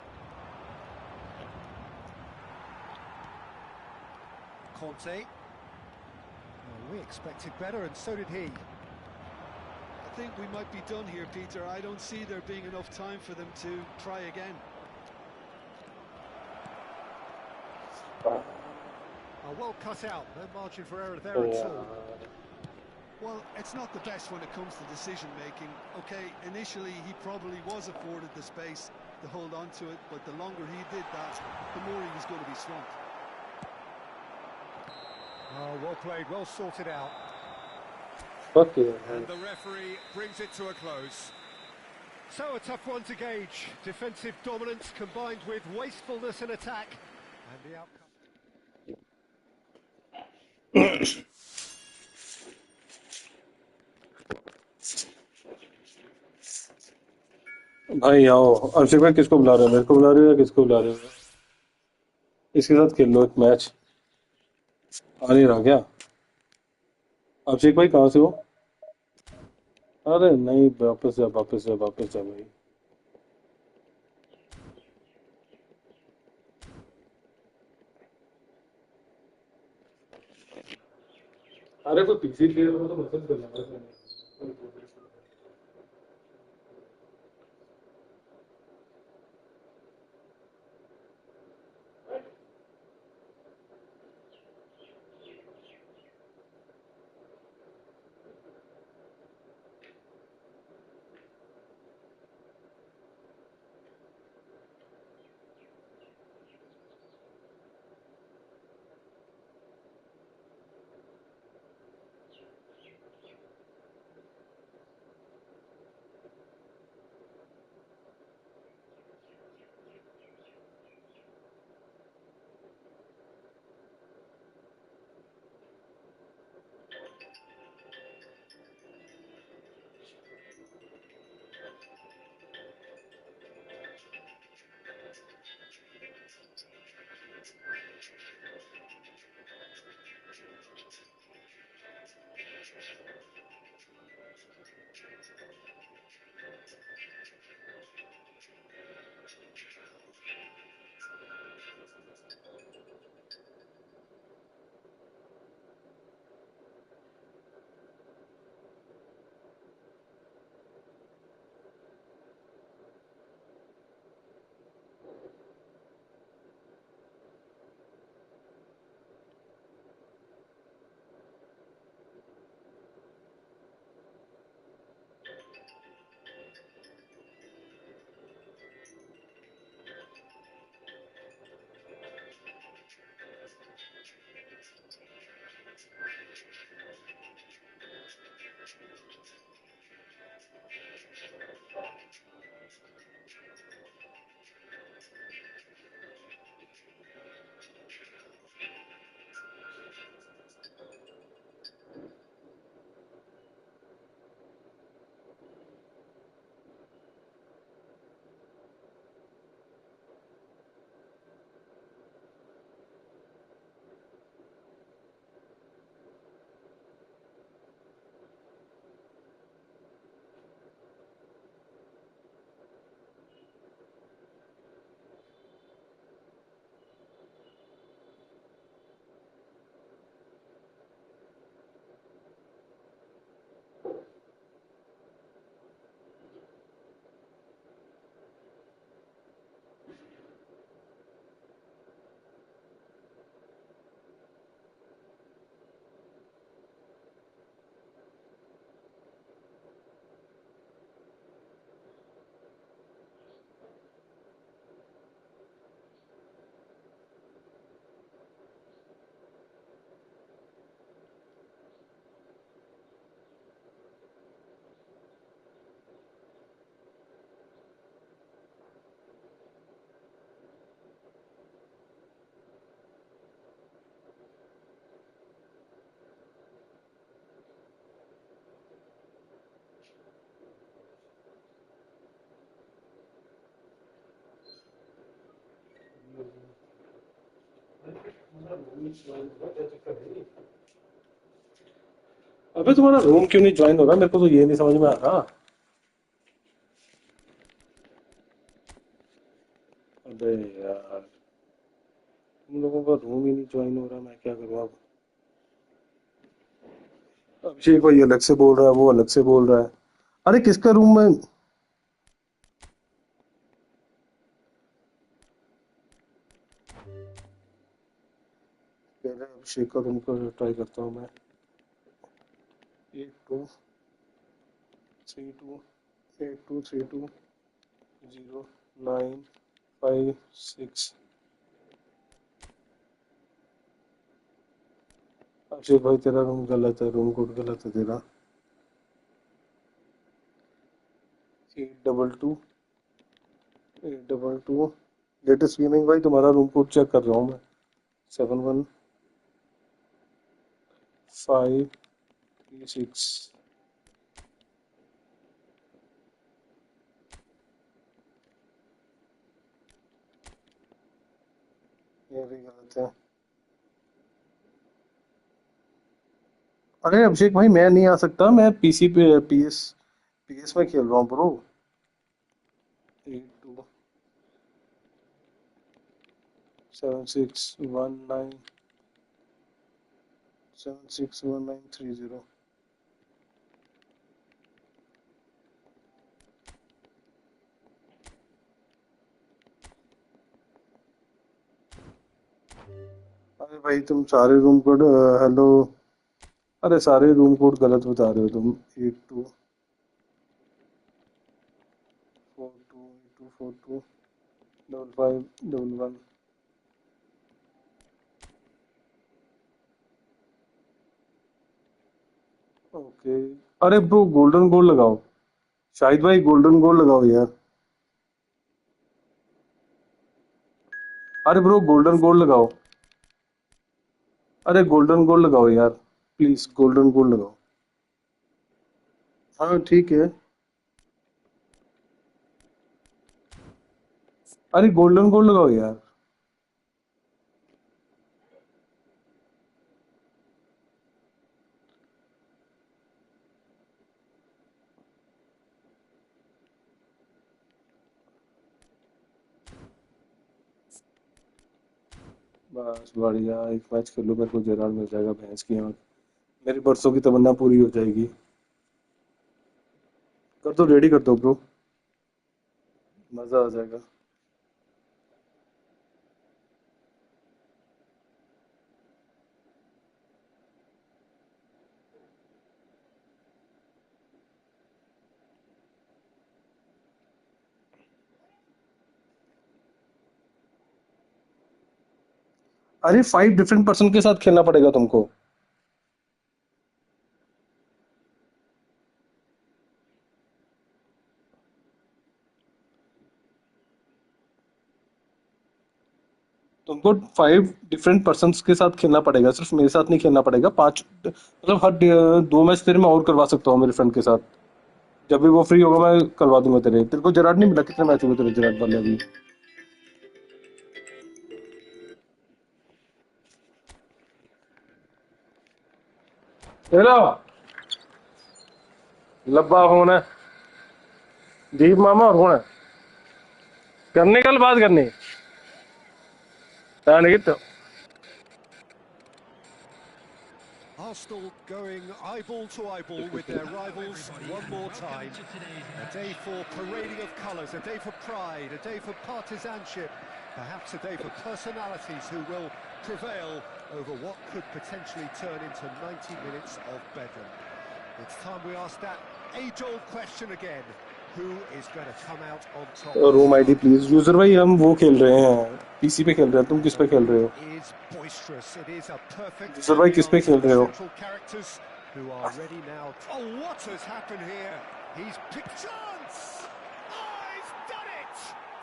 Conte. Well, we expected better, and so did he. I think we might be done here, Peter. I don't see there being enough time for them to try again. Oh, well cut out. No margin for error there at all. Well, it's not the best when it comes to decision-making. Okay, initially he probably was afforded the space to hold on to it, but the longer he did that, the more he was going to be swamped. Oh, well played, well sorted out. Okay. And the referee brings it to a close. So a tough one to gauge. Defensive dominance combined with wastefulness in attack. And the outcome. भाई आओ, अभिषेक भाई किसको बुला रहे हो? मेरे को बुला रहे हो या किसको बुला रहे हो? इसके साथ खेल लो एक मैच। आ नहीं रहा क्या? अभिषेक भाई कहाँ से हो? अरे नहीं, वापस जा वापस जा वापस जा भाई। अरे कोई पीसी प्लेयर हो तो मैसेज कर लेना। अबे तुम्हारा रूम क्यों नहीं ज्वाइन हो रहा? मेरे को तो ये नहीं समझ में आ रहा। अबे यार, तुम लोगों का रूम ही नहीं ज्वाइन हो रहा, मैं क्या करूँ अब। अभिषेक भाई अलग से बोल रहा है, वो अलग से बोल रहा है। अरे किसका रूम में। पहले अभिषेक का रूम को ट्राई करता हूँ मैं। 8232 8232 0956। अभिषेक भाई तेरा रूम गलत है, रूम कोड गलत है तेरा। 822822। लेटेस्ट गेमिंग भाई तुम्हारा रूम कोड चेक कर रहा हूँ मैं। 71536। ये भी गलत है। अरे अभिषेक भाई मैं नहीं आ सकता, मैं पीसी पे पीएस पीएस में खेल रहा हूँ ब्रो। 827619 अरे भाई तुम सारे रूम कोड हेलो। अरे सारे रूम कोड गलत बता रहे हो तुम। 8242 8242 5511। ओके। अरे ब्रो गोल्डन गोल लगाओ। शाहिद भाई गोल्डन गोल लगाओ यार। अरे ब्रो गोल्डन गोल लगाओ। अरे गोल्डन गोल लगाओ यार, प्लीज गोल्डन गोल लगाओ। हाँ ठीक है। अरे गोल्डन गोल लगाओ यार। बस बढ़िया, एक मैच खेलो, मेरे को जेरार्ड मिल जाएगा भैंस की आंख। मेरी बरसों की तमन्ना पूरी हो जाएगी। कर दो, रेडी कर दो ब्रो, मजा आ जाएगा। अरे 5 डिफरेंट पर्सन के साथ खेलना पड़ेगा तुमको। तुमको 5 डिफरेंट पर्सन्स के साथ खेलना पड़ेगा, सिर्फ मेरे साथ नहीं खेलना पड़ेगा। 5 मतलब हर 2 मैच तेरे मैं और करवा सकता हूँ मेरे फ्रेंड के साथ। जब भी वो फ्री होगा मैं करवा दूंगा तेरे को जेरार्ड नहीं मिला, कितने मैच हुए तेरे जेरार्ड वाले अभी। हेलो, लब्बा फोन है। दीप मामा और कौन है करने, कल बात करनी है तो। Arsenal going eyeball to eyeball with their rivals one more time. A day for parading of colours, a day for pride, a day for partisanship, perhaps a day for personalities who will prevail over what could potentially turn into 90 minutes of bedlam. It's time we ask that age-old question again. Who is going to come out on top room this ID time? Please. User भाई हम वो खेल रहे हैं, PC पे खेल रहे हैं, तुम किस The पे खेल रहे हो। room is boisterous. It is a perfect user भाई किस पे ambience खेल for the रहे हो। central characters who are ready now. Oh, what has happened here? He's picked chance. Oh, he's done it.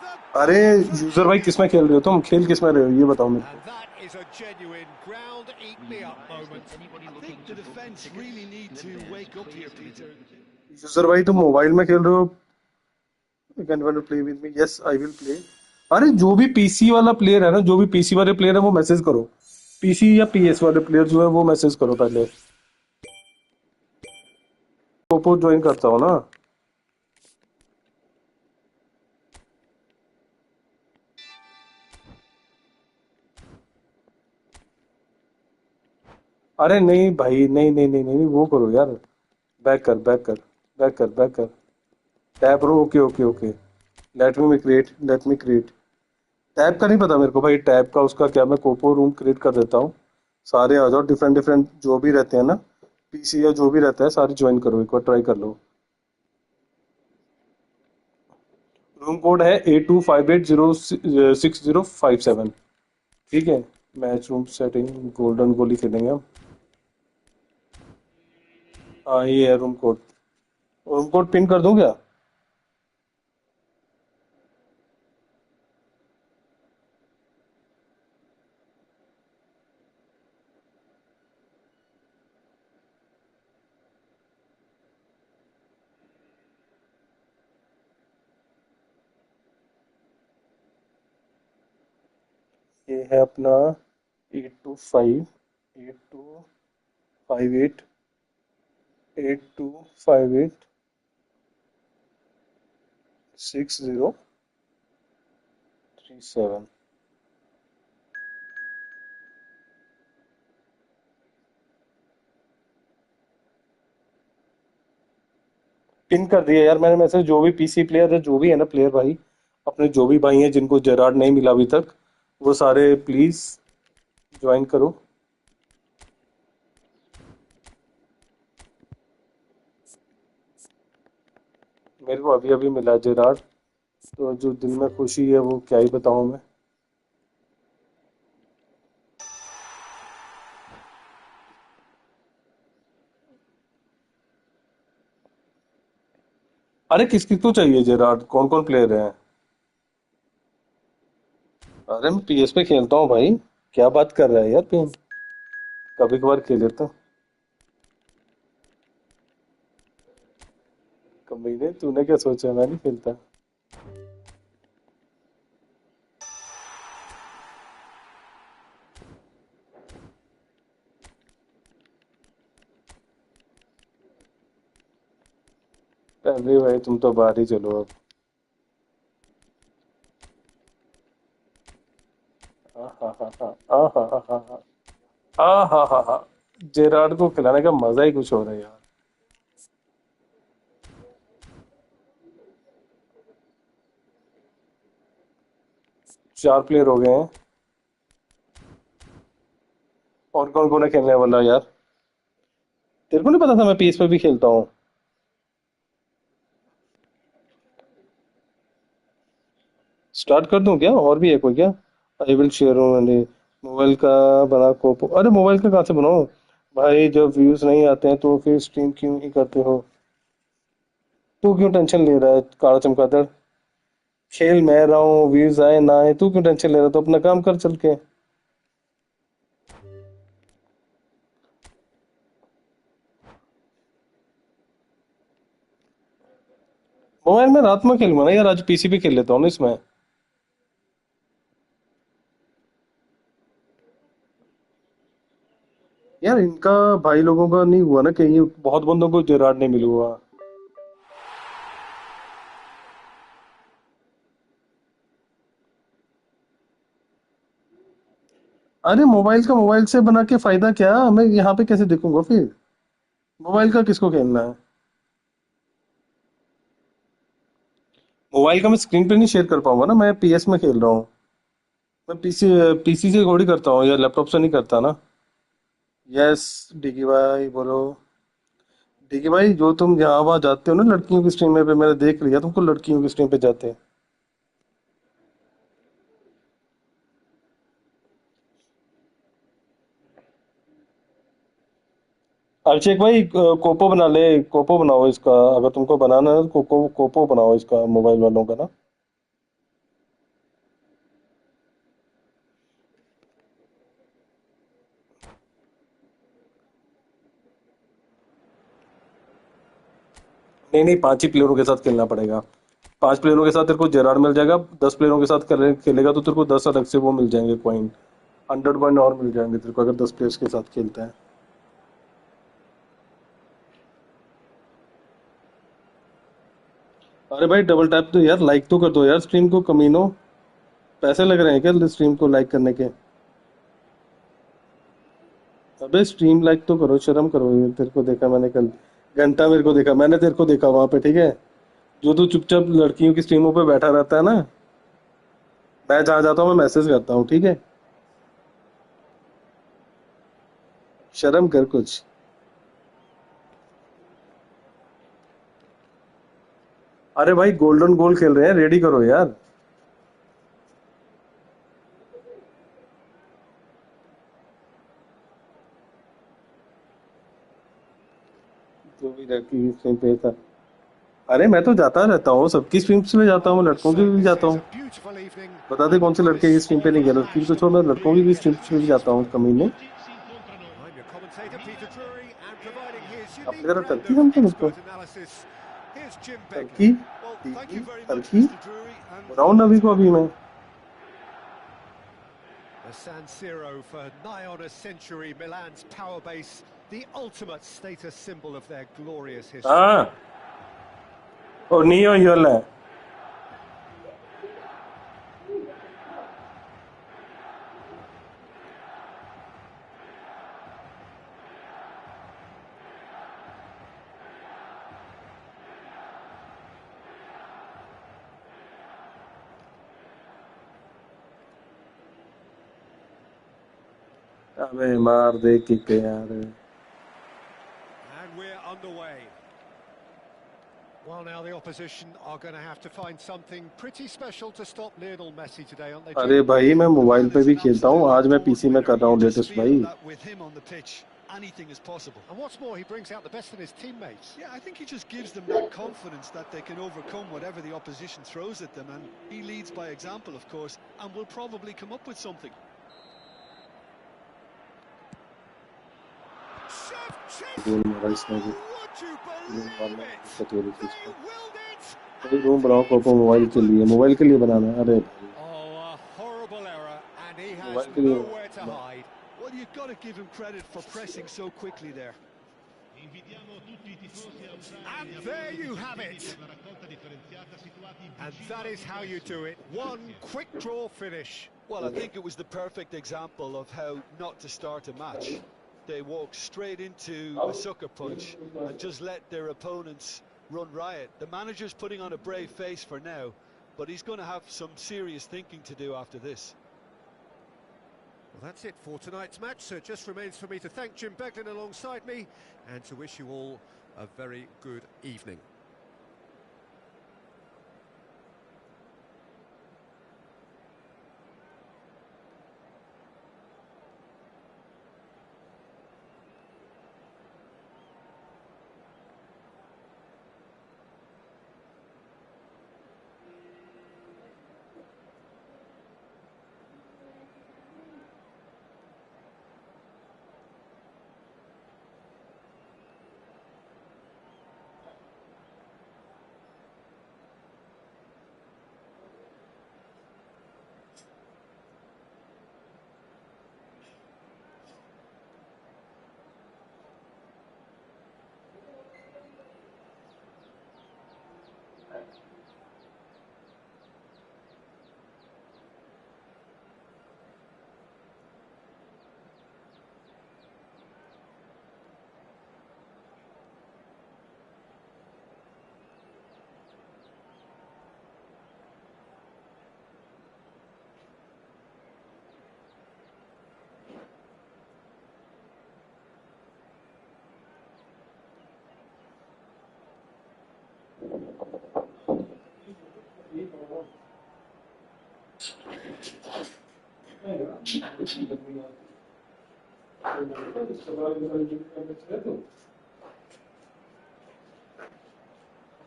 The अरे goal to यूजर भाई end किस it. में खेल रहे हो तुम, खेल किस में रहे हो ये बताओ मेरे And को। that is a genuine ground eat We me up advise moment. that anybody I looking think to the book defence tickets really need live to there, wake so up here, please Peter. visit. User भाई तुम mobile में खेल रहे हो। You can want to play with me, yes I will play. अरे जो भी PC वाला प्लेयर है ना, जो भी पीसी वाले प्लेयर है वो मैसेज करो। पीसी या पीएस वाले प्लेयर जो है वो मैसेज करो पहले। पोपो ज्वाइन करता हूँ ना। अरे नहीं भाई, नहीं नहीं नहीं नहीं, वो करो यार। बैक कर, बैक कर, बैक कर, बैक कर। Tap row, okay okay okay. Let me create. Tab का नहीं पता मेरे को भाई, टैब का उसका क्या, मैं कोपो रूम क्रिएट कर देता हूँ। सारे आ जाओ, डिफरेंट डिफरेंट जो भी रहते हैं ना, पीसी या जो भी रहता है, सारे ज्वाइन करो, एक बार ट्राई कर लो। रूम कोड है A25806057। ठीक है। मैच रूम सेटिंग, गोल्डन गोली खेलेंगे हम। हाँ ये है room code. Room code pin कर दूं क्या? ये है अपना 825882586037। पिन कर दिया यार मैंने मैसेज, जो भी पीसी प्लेयर है, जो भी है ना प्लेयर भाई, अपने जो भी भाई हैं जिनको जेरार्ड नहीं मिला अभी तक, वो सारे प्लीज ज्वाइन करो। मेरे को अभी अभी मिला जेरार्ड, तो जो दिल में खुशी है वो क्या ही बताऊं मैं। अरे किस किस को चाहिए जेरार्ड, कौन कौन प्लेयर हैं? अरे मैं पीएस पे खेलता हूँ भाई। क्या बात कर रहा है यार तुम? कभी कभार खेल लेता हूँ। कभी नहीं, तूने क्या सोचा, मैं नहीं खेलता। अरे भाई तुम तो बाहर ही चलो अब। हाँ हाँ हाँ हाँ हाँ हाँ हाँ हाँ हाँ हाँ हाँ हाँ हाँ। जेरार्ड को खिलाने का मजा ही कुछ हो रहा है यार। 4 प्लेयर हो गए हैं। और कौन कौन है खेलने वाला यार? तेरे को नहीं पता था मैं पीएस पे भी खेलता हूँ? स्टार्ट कर दूं क्या, और भी है कोई क्या? आई विल शेयर मोबाइल का बना कोपो, अरे मोबाइल का कहाँ से बनाऊं? भाई जब व्यूज नहीं आते हैं तो फिर स्ट्रीम क्यों ही करते हो? तू क्यों टेंशन ले रहा है काला चमगादड़? खेल मैं रहा हूँ, व्यूज आए ना आए तू क्यों टेंशन ले रहा है, तो अपना काम कर चल के। मोबाइल में रात में खेलूंगा ना यार, आज पीसी पे खेल लेता हूँ ना इसमें। यार इनका भाई लोगों का नहीं हुआ ना, कहीं बहुत बंदों को जेराड नहीं मिला हुआ। अरे मोबाइल से बना के फायदा क्या, मैं यहाँ पे कैसे देखूंगा फिर? मोबाइल का किसको खेलना है? मोबाइल का मैं स्क्रीन पे नहीं शेयर कर पाऊंगा ना, मैं पीएस में खेल रहा हूँ। मैं पीसी पीसी से थोड़ी करता हूँ या लैपटॉप से नहीं करता ना। यस। डिगी भाई बोलो। डिगी भाई, जो तुम यहाँ वहाँ जाते हो ना लड़कियों की स्ट्रीम में पे, मैंने देख लिया तुमको लड़कियों की स्ट्रीम पे जाते हैं। अभिषेक भाई कोपो बना ले। कोपो बनाओ इसका, अगर तुमको बनाना है तो कोपो बनाओ इसका, मोबाइल वालों का ना। नहीं नहीं, 5 ही प्लेयरों के साथ खेलना पड़ेगा। 5 प्लेयरों के साथ तेरे को जेरार मिल जाएगा। 10 प्लेयरों के साथ खेलेगा तो तेरे को 10 अलग से वो मिल जाएंगे कॉइन। 100 कॉइन और मिल जाएंगे तेरे को अगर 10 प्लेयर्स के साथ खेलता है। अरे भाई डबल टैप तो यार, लाइक तो कर दो यार स्ट्रीम को, कमीनो। पैसे लग रहे हैं क्या स्ट्रीम को लाइक करने के? अबे स्ट्रीम लाइक तो करो, शर्म करो। ये तेरे को देखा मैंने कल, घंटा मेरे को देखा, मैंने तेरे को देखा वहां पे, ठीक है? जो तू चुपचाप लड़कियों की स्ट्रीमों पे बैठा रहता है ना, मैं जहाँ जाता हूँ मैं मैसेज करता हूँ, ठीक है? शर्म कर कुछ। अरे भाई गोल्डन गोल खेल रहे हैं, रेडी करो यार। तो भी लड़की की स्ट्रीम पे था। अरे मैं तो जाता रहता हूँ, सबकी स्ट्रीम्स पे जाता Oh, हूँ, I must लड़कों की say, भी this जाता is हूँ। a beautiful evening, बता दे कौन से and लड़के it's की स्ट्रीम पे all नहीं for गया, the लड़की को match. तो छोड़, मैं लड़कों की भी Millions स्ट्रीम of पे भी voices जाता for हूँ them. कमीने। Si incontrano. I'm your commentator, Peter Drury, and providing his अपनी unique तरह brand टर्की of समझते तुमको? expert analysis. Here's Jim Beglin. Turkey, Well, thank you TV, very much, Turkey. Mr. Drury, and बनाऊँ नबी let's को अभी मैं? The San Siro for nigh on a century, Milan's power base, the ultimate status symbol of their glorious history. हाँ, और नहीं हो ह्योल है। अबे मार दे किक यार। And we're underway. Well, now the opposition are going to have to find something pretty special to stop Lionel Messi today, aren't they, Jim? अरे भाई मैं the मोबाइल man पे is भी an खेलता हूँ, absolute आज मैं adored पीसी में winner. कर रहा You हूँ just लेटेस्ट feel भाई। that with him on the pitch, anything is possible. And what's more, he brings out the best in his teammates. Yeah, I think he just gives them that confidence that they can overcome whatever the opposition throws at them, and he leads by example, of course, and will probably come up with something. गोल मारा इसने भी। Would you goal believe मारने में it? दिक्कत हो रही थी They इसको। willed it, भाई and रूम बनाओ it's कोको, मोबाइल के लिए, happened. मोबाइल के लिए बनाना है। अरे भाई Oh, a horrible error, and he has mobile के लिए nowhere to banana. hide. Well, you've got to give him credit for pressing so quickly there. Invitiamo tutti I tifosi a usare And gli there appositi you have piedi it. per la raccolta differenziata situati And vicino that is how you all'ingresso. do it. One Grazie. quick draw finish. Well, I think it was the perfect example of how not to start a match. They walked straight into a sucker punch and just let their opponents run riot. The manager's putting on a brave face for now, but he's going to have some serious thinking to do after this. Well, that's it for tonight's match, so it just remains for me to thank Jim Beglin alongside me and to wish you all a very good evening.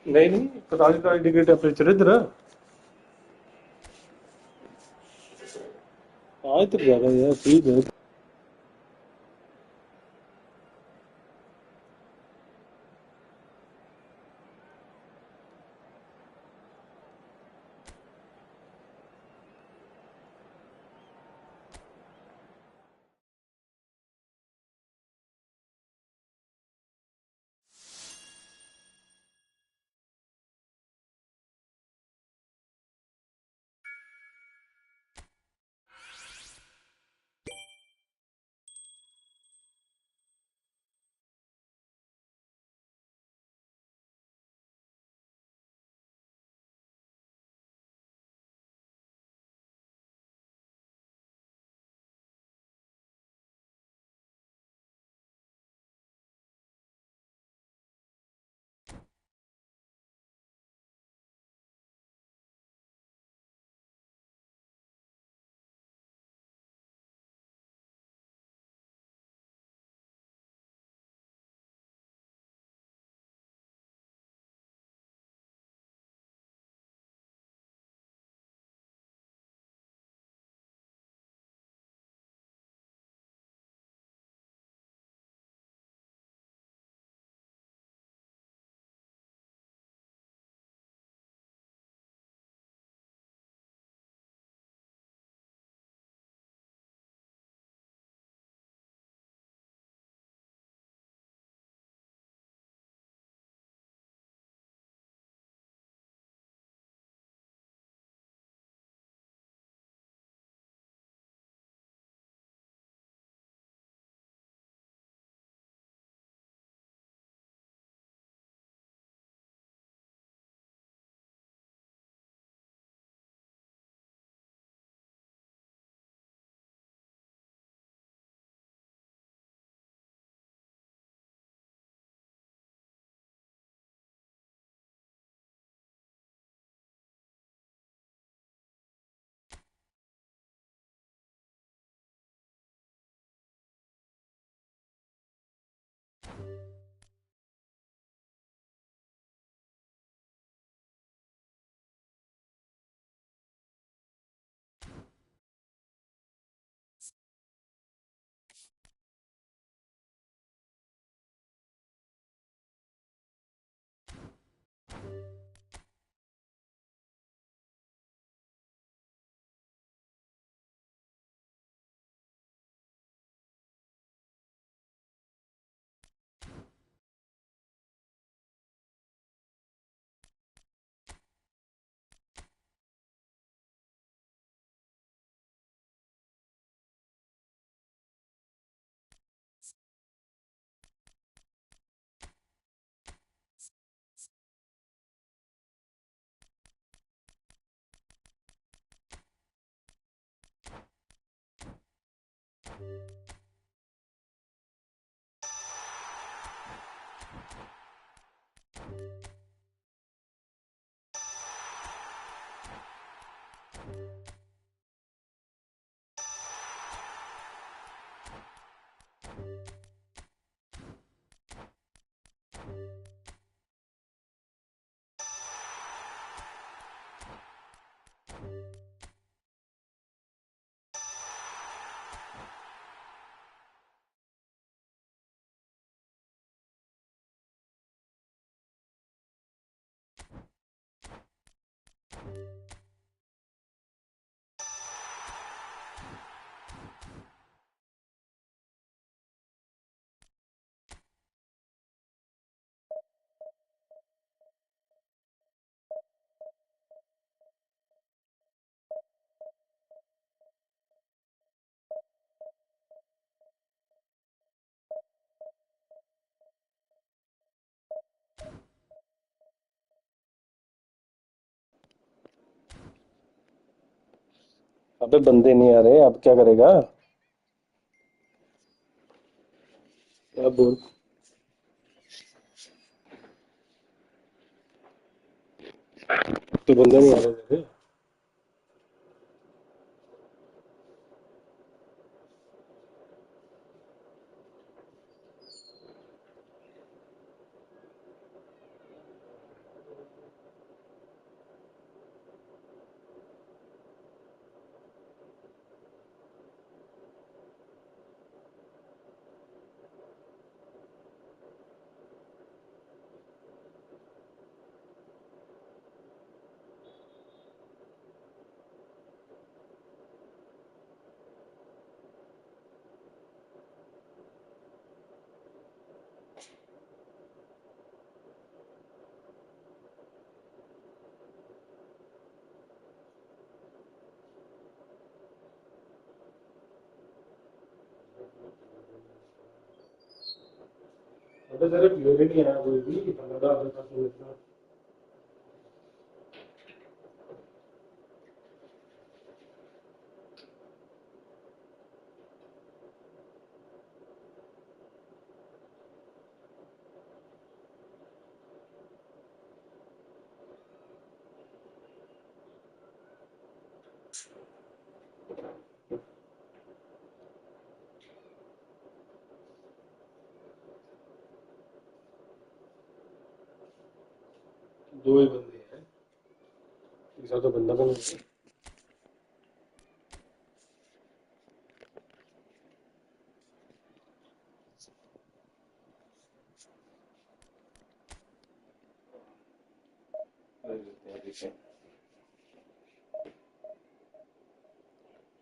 नहीं नहीं, 45 degree temperature इधर। हाँ इधर ज्यादा यार, ठीक है। अबे बंदे नहीं आ रहे, अब क्या करेगा? अब बोल। तो बंदे नहीं आ रहे थे। 2 ही बंदे हैं, तीसरा तो बंदा भी नहीं है।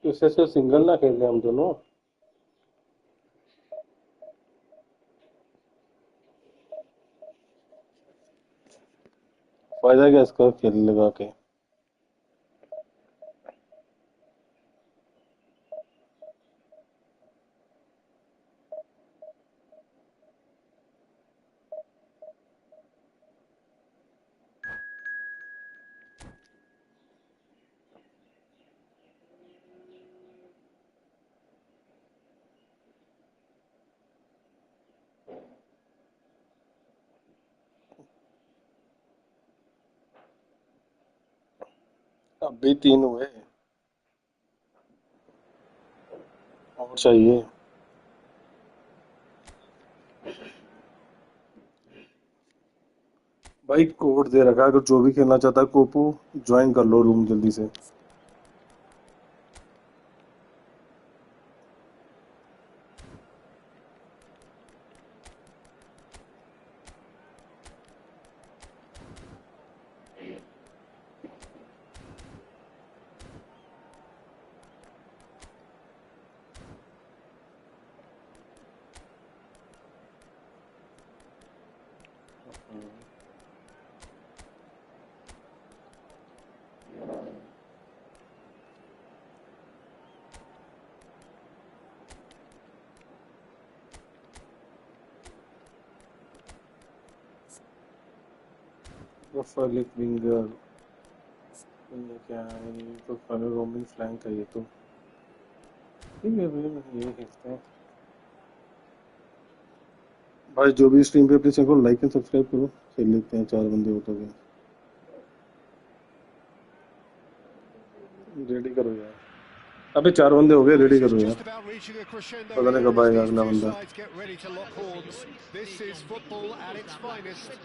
तो इससे से सिंगल ना खेल रहे हम दोनों। फायदा क्या इसका खेल लगा के? अब भी 3 हुए और चाहिए। भाई कोड दे रखा है, अगर जो भी खेलना चाहता है कोपू ज्वाइन कर लो रूम जल्दी से। प्रोफाइल विंगर ये क्या है? ये तो फॉलो रोमिंग फ्लैंक है ये तो। ठीक है भाई, ये खेलते हैं। भाई जो भी स्ट्रीम पे अपने चैनल को लाइक एंड सब्सक्राइब करो, खेल लेते हैं 4 बंदे हो तो गए। रेडी करो यार, अबे 4 बंदे हो गए, Well, रेडी this is करो यार। just about reaching a crescendo पता नहीं here कब as आएगा these अगला two बंदा। sides get ready to lock horns. This is football at its finest.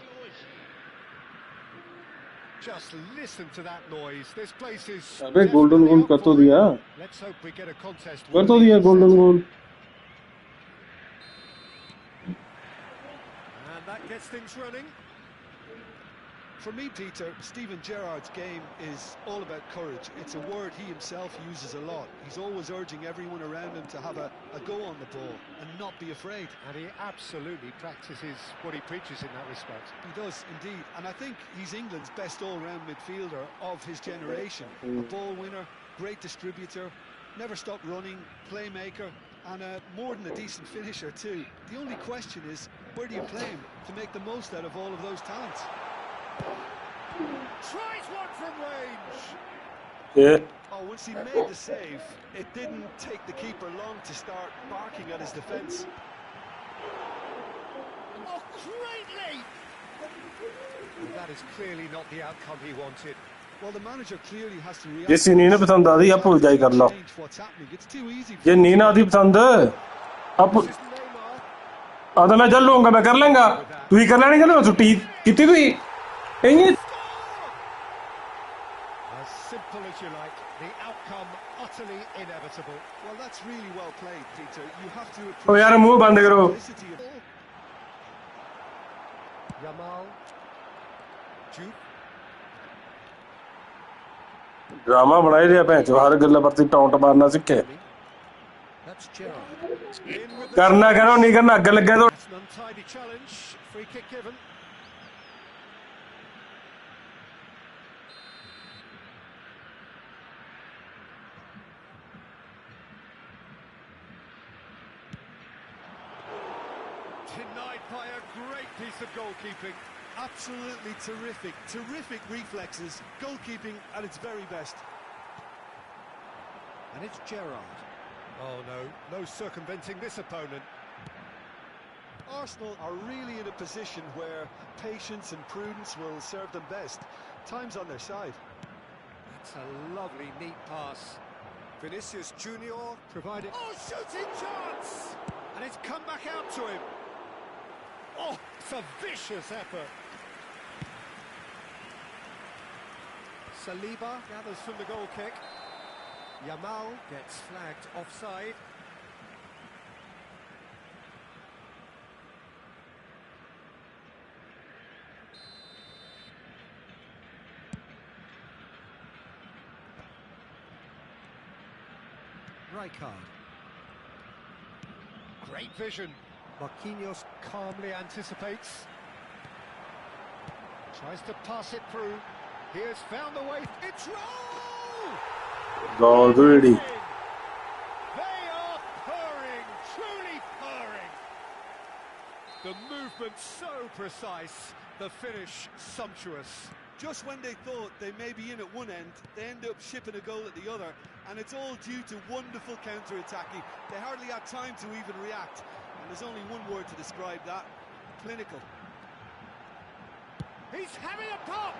Just listen to that noise. This place is अबे golden definitely गोल up कर तो for it. दिया, Let's hope we get a contest कर तो worthy of दिया the golden setting. Goal. And that gets things running. For me, Peter, Steven Gerrard's game is all about courage. It's a word he himself uses a lot. He's always urging everyone around him to have a go on the ball and not be afraid. And he absolutely practices what he preaches in that respect. He does, indeed. And I think he's England's best all-round midfielder of his generation. A ball winner, great distributor, never stopped running, playmaker, and more than a decent finisher too. The only question is, where do you play him to make the most out of all of those talents? Tries one from range. Yeah. Oh, once he made the save, it didn't take the keeper long to start barking at his defence. Oh, great leap! Well, that is clearly not the outcome he wanted. Well, the manager clearly has to react. ये scene नहीं ना पसंद आती आप भूल जाई कर लो ये नहीं ना आती पसंद अब This is Neymar. आधा मैं चल लूंगा मैं कर लेंगा तू ही कर लेने चलो छुट्टी कितनी तू ही As simple as you like, the outcome utterly inevitable. Well, that's really well played, Peter. You have to ओ यार मुंह बंद करो appreciate the Yamal. Jude. Drama बनाई दिया भैंस हर गल्ला पर टॉन्ट मारना सीखे That's Gerrard. In with the करना करो नहीं करना अग्गे लगे तो That's an untidy challenge. Free kick given. Denied by a great piece of goalkeeping. absolutely terrific reflexes, goalkeeping at its very best. And it's Gerrard. Oh no, no circumventing this opponent. Arsenal are really in a position where patience and prudence will serve them best. Time's on their side. That's a lovely, neat pass. Vinicius Junior providing... Oh, shooting chance! And it's come back out to him. Oh, it's a vicious effort. Saliba gathers from the goal kick. Yamal gets flagged offside. Rijkaard. Great vision. Marquinhos calmly anticipates. Tries to pass it through. He has found the way. It's roll! goal really They are purring, truly purring. The movement so precise, the finish sumptuous. Just when they thought they may be in at one end, they end up shipping a goal at the other, and it's all due to wonderful counter-attacking. They hardly had time to even react, and there's only one word to describe that: clinical. He's having a pop!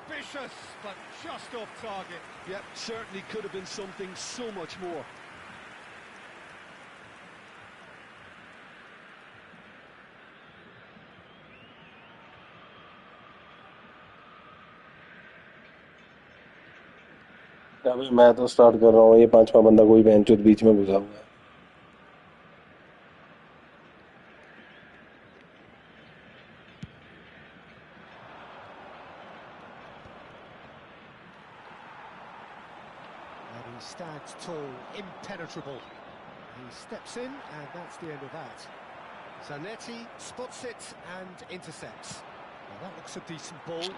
Ambitious, but just off target. Yep, certainly could have been something so much more. अभी मैं तो start कर रहा हूँ ये पांचवा बंदा कोई बेंच बीच में घुसा हुआ है And he stands tall, impenetrable. He steps in, and that's the end of that. Zanetti spots it and intercepts. Now that looks a decent ball.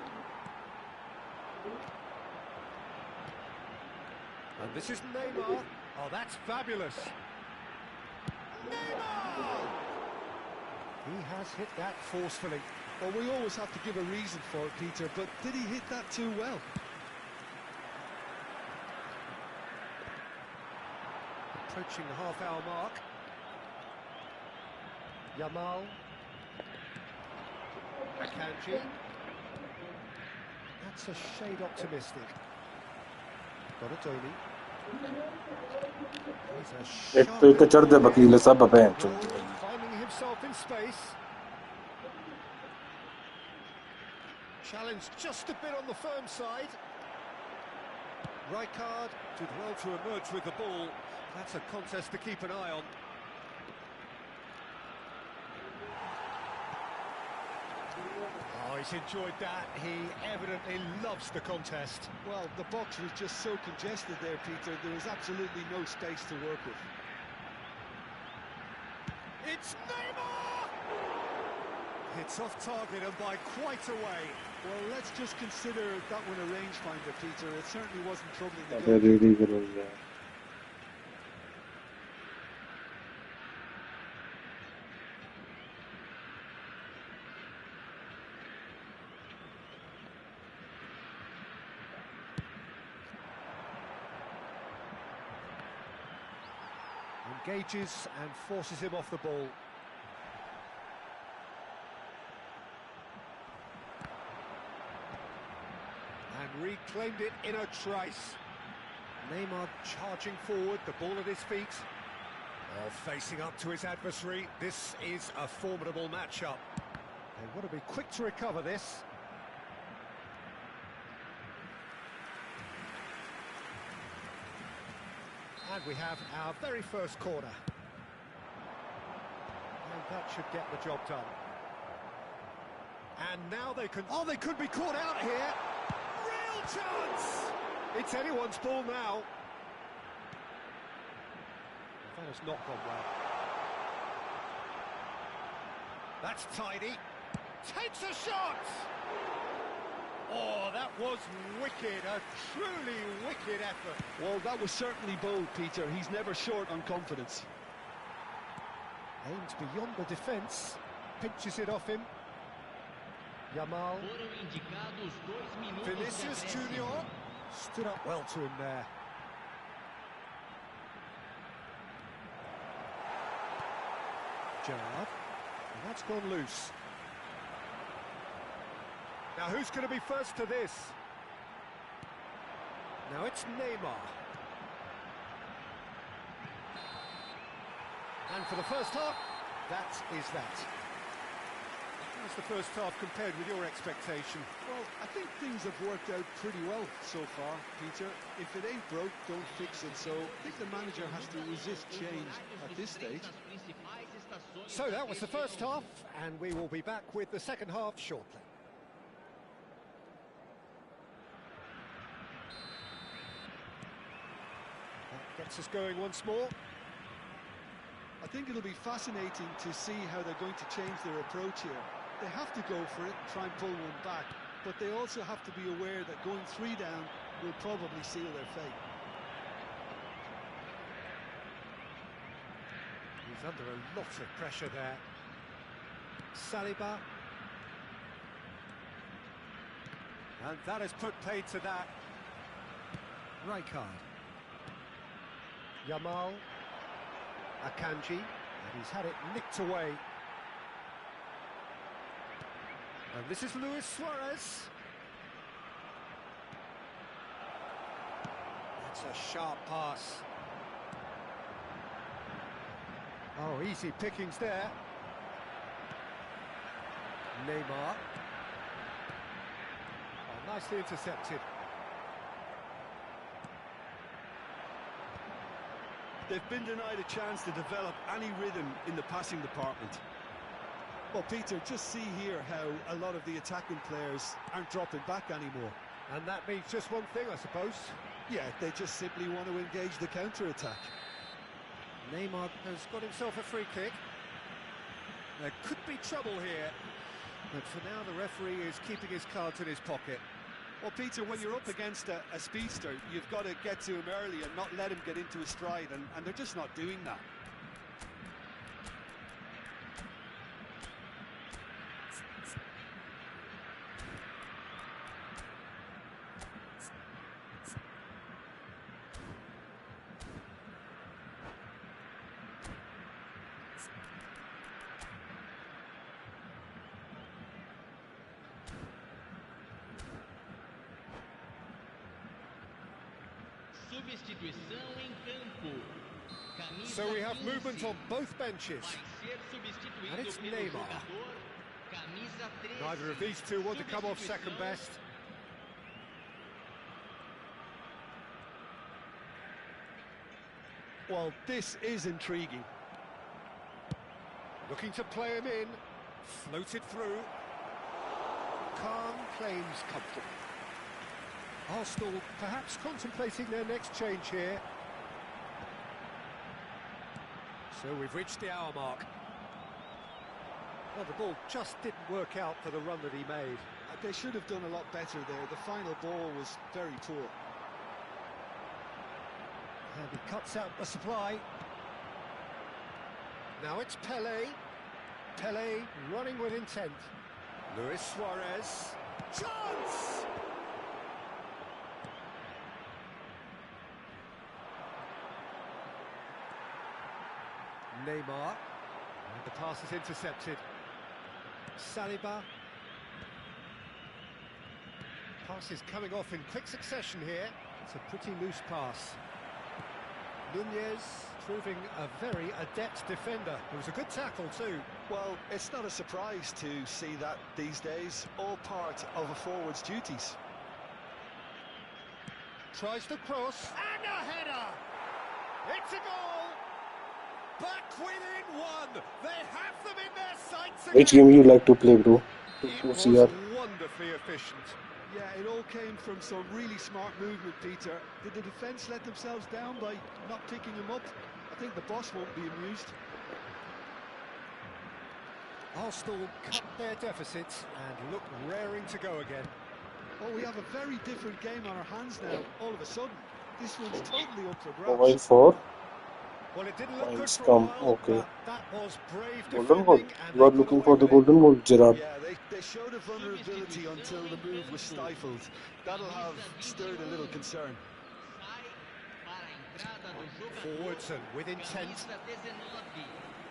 And this is Neymar. Oh, that's fabulous. Neymar! He has hit that forcefully. Well, we always have to give a reason for it, Peter, but did he hit that too well? Approaching the half-hour mark. Yamal. Akanji. That's a shade optimistic. Donatoni. एक तो एक चढ़ दे वकील सब bench Finding himself in space. Challenge just a bit on the firm side. Rijkaard did well to emerge with the ball. That's a contest to keep an eye on. Oh, he's enjoyed that. He evidently loves the contest. Well, the box was just so congested there, Peter. There was absolutely no space to work with. It's Neymar! It's off target and by quite a way. Well, let's just consider that one a rangefinder, Peter. It certainly wasn't troubling the अबे goal. Ready करो यार Engages and forces him off the ball. And reclaimed it in a trice. Neymar charging forward, the ball at his feet. Oh, facing up to his adversary. This is a formidable matchup. They want to be quick to recover this. And we have our very first corner. And that should get the job done. And now they can... Oh, they could be caught out here! Real chance! It's anyone's ball now. That has not gone well. That's tidy. Takes a shot! Oh, that was wicked, a truly wicked effort. Well, that was certainly bold, Peter. He's never short on confidence. Aims beyond the defence, pinches it off him. Yamal. Vinicius Junior stood up well to him there. Gerrard, and that's gone loose. Now who's going to be first to this? Now it's Neymar. And for the first half, that is that. How's the first half compared with your expectation? Well, I think things have worked out pretty well so far, Peter. If it ain't broke, don't fix it. So I think the manager has to resist change at this stage. So that was the first half, and we will be back with the second half shortly. That gets us going once more. I think it'll be fascinating to see how they're going to change their approach here. They have to go for it, try and pull one back, but they also have to be aware that going 3 down will probably seal their fate. He's under a lot of pressure there. Saliba. And that has put paid to that. Rijkaard. Yamal. Akanji. And he's had it nicked away. And this is Luis Suarez. That's a sharp pass. Oh, easy pickings there. Neymar. Oh, nicely intercepted. They've been denied a chance to develop any rhythm in the passing department. Well, Peter, just see here how a lot of the attacking players aren't dropping back anymore. And that means just one thing, I suppose. Yeah, they just simply want to engage the counter-attack. Neymar has got himself a free kick. There could be trouble here. But for now, the referee is keeping his cards in his pocket. Well, Peter, when you're up against a speedster, you've got to get to him early and not let him get into a stride, and they're just not doing that. So we have movement on both benches. And it's Neymar. Neither of these two want to come off second best. Well, this is intriguing. Looking to play him in. Floated through. Calm claims comfort. Arsenal perhaps contemplating their next change here. So we've reached the hour mark. Well, the ball just didn't work out for the run that he made. They should have done a lot better there. The final ball was very poor. And he cuts out the supply. Now it's Pelé. Pelé running with intent. Luis Suarez. Chance! Neymar. And the pass is intercepted. Saliba. Pass is coming off in quick succession here. It's a pretty loose pass. Nunez proving a very adept defender. It was a good tackle too. Well, it's not a surprise to see that these days, all part of a forward's duties. Tries to cross, and a header! It's a goal! Back within one! They have them in their sights again! Which game you like to play, bro? It To was see our wonderfully efficient. Yeah, it all came from some really smart movement, Peter. Did the defence let themselves down by not picking him up? I think the boss won't be amused. Arsenal cut their deficit and look raring to go again. Oh, we have a very different game on our hands now, all of a sudden. This one's totally up for mobile grabs. 4. Well, it didn't look good Points for a come. while, Okay. but that was brave Golden goal. defending, and You are they got looking away for the with it. golden goal, Gerard. Yeah, they showed a vulnerability until the move was stifled. That'll have stirred a little concern. Forwards and with intent.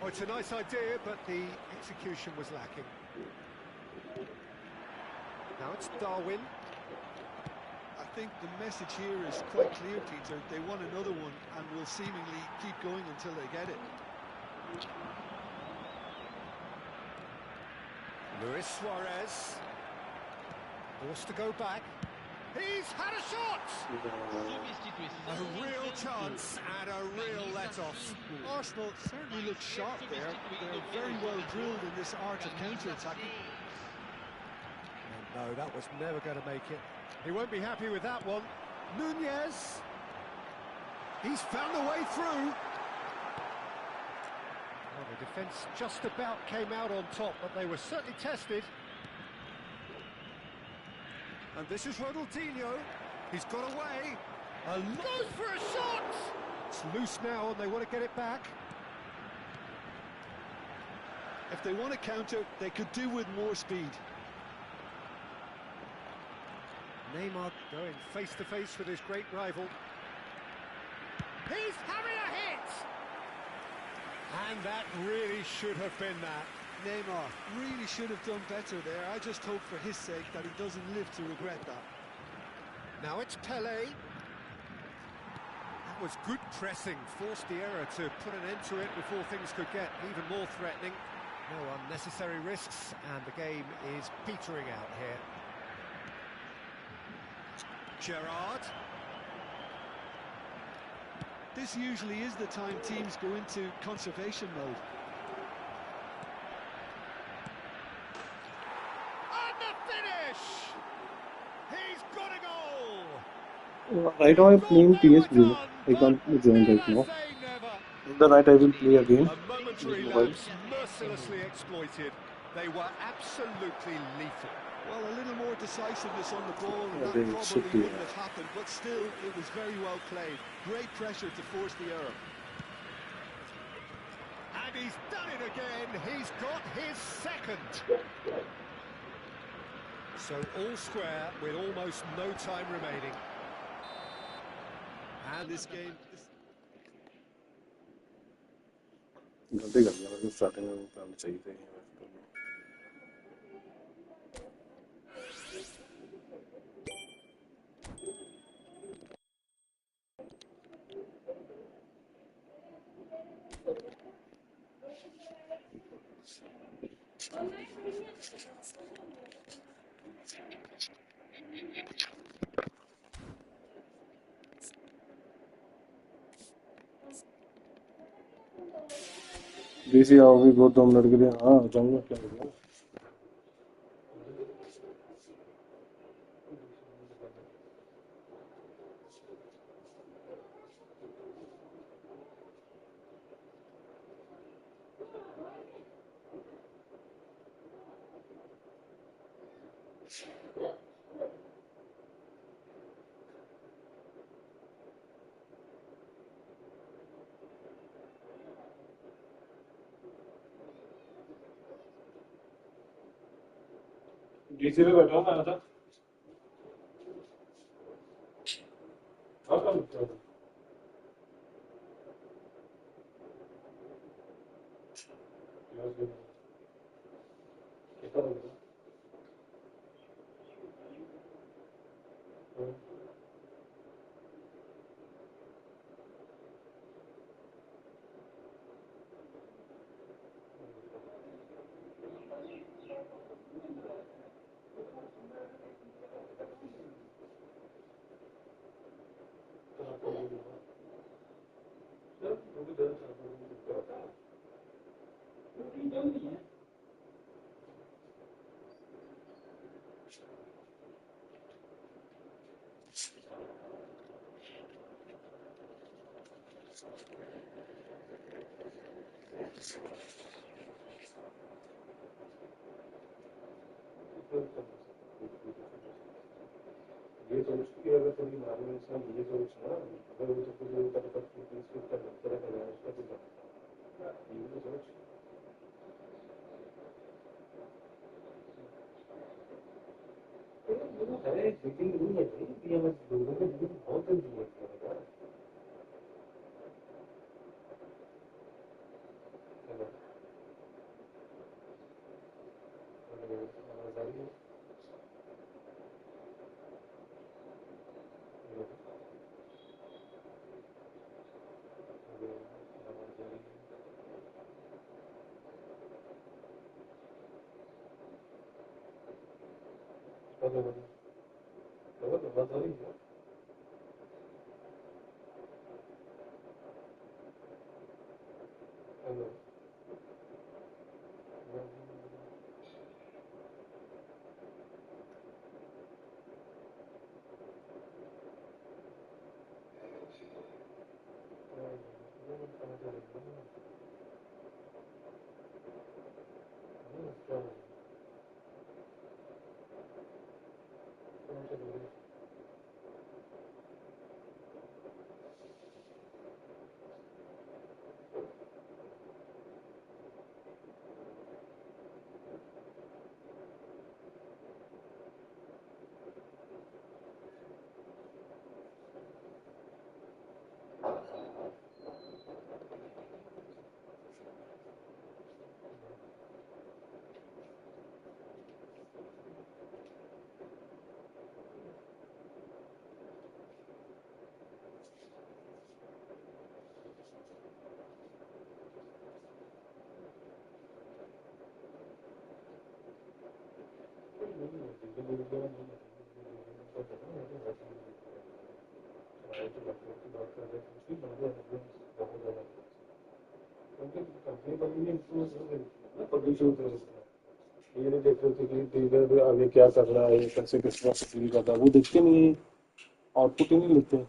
Oh, it's a nice idea, but the execution was lacking. Now it's Darwin. I think the message here is quite clear, Peter. They want another one and will seemingly keep going until they get it. Luis Suarez. Forced to go back. He's had a shot! A real chance and a real let-off. Arsenal certainly look sharp there. They're very well drilled in this art of counter-attacking. No, that was never going to make it. He won't be happy with that one. Nunez. He's found a way through. Well, the defence just about came out on top, but they were certainly tested. And this is Ronaldinho. He's got away. And goes for a shot! It's loose now and they want to get it back. If they want to counter, they could do with more speed. Neymar going face-to-face with his great rival. He's having a hit! And that really should have been that. Neymar really should have done better there. I just hope for his sake that he doesn't live to regret that. Now it's Pelé. That was good pressing, forced the error to put an end to it before things could get even more threatening. No unnecessary risks, and the game is petering out here. Gerrard. This usually is the time teams go into conservation mode. And the finish! He's got a goal! Right now I'm playing PS, bro. I can't join right Never now. say never. In the night I will play again. A momentary Mobile. lapse mercilessly exploited. They were absolutely lethal. Well, a little more decisiveness on the ball, and Yeah, that they probably should be, wouldn't have happened, but still, it was very well played. Great pressure to force the error. And he's done it again. He's got his second. So all square with almost no time remaining. And this game... गलती कर दिया मैंने starting में करना चाहिए था BC आओगी बहुत 2 मिनट के लिए हाँ आ जाऊंगा क्या हो गया डीसी पे बैठा हूँ मैं आजा हाँ कम ये सोच के अगर थोड़ी मालूम है इसमें ये सोच ना अगर वो तो फिर कभी कभी इसके ऊपर लगता रहेगा उसका कुछ ये तो सोच अरे मीटिंग रूम है भाई ये मैं लोगों को बहुत जल्दी है ये नहीं देख रहे थे कि डीलर आगे क्या कर रहा है कैसे कस्टमर से डील कर रहा है वो देखते नहीं है आउटपुट ही नहीं लेते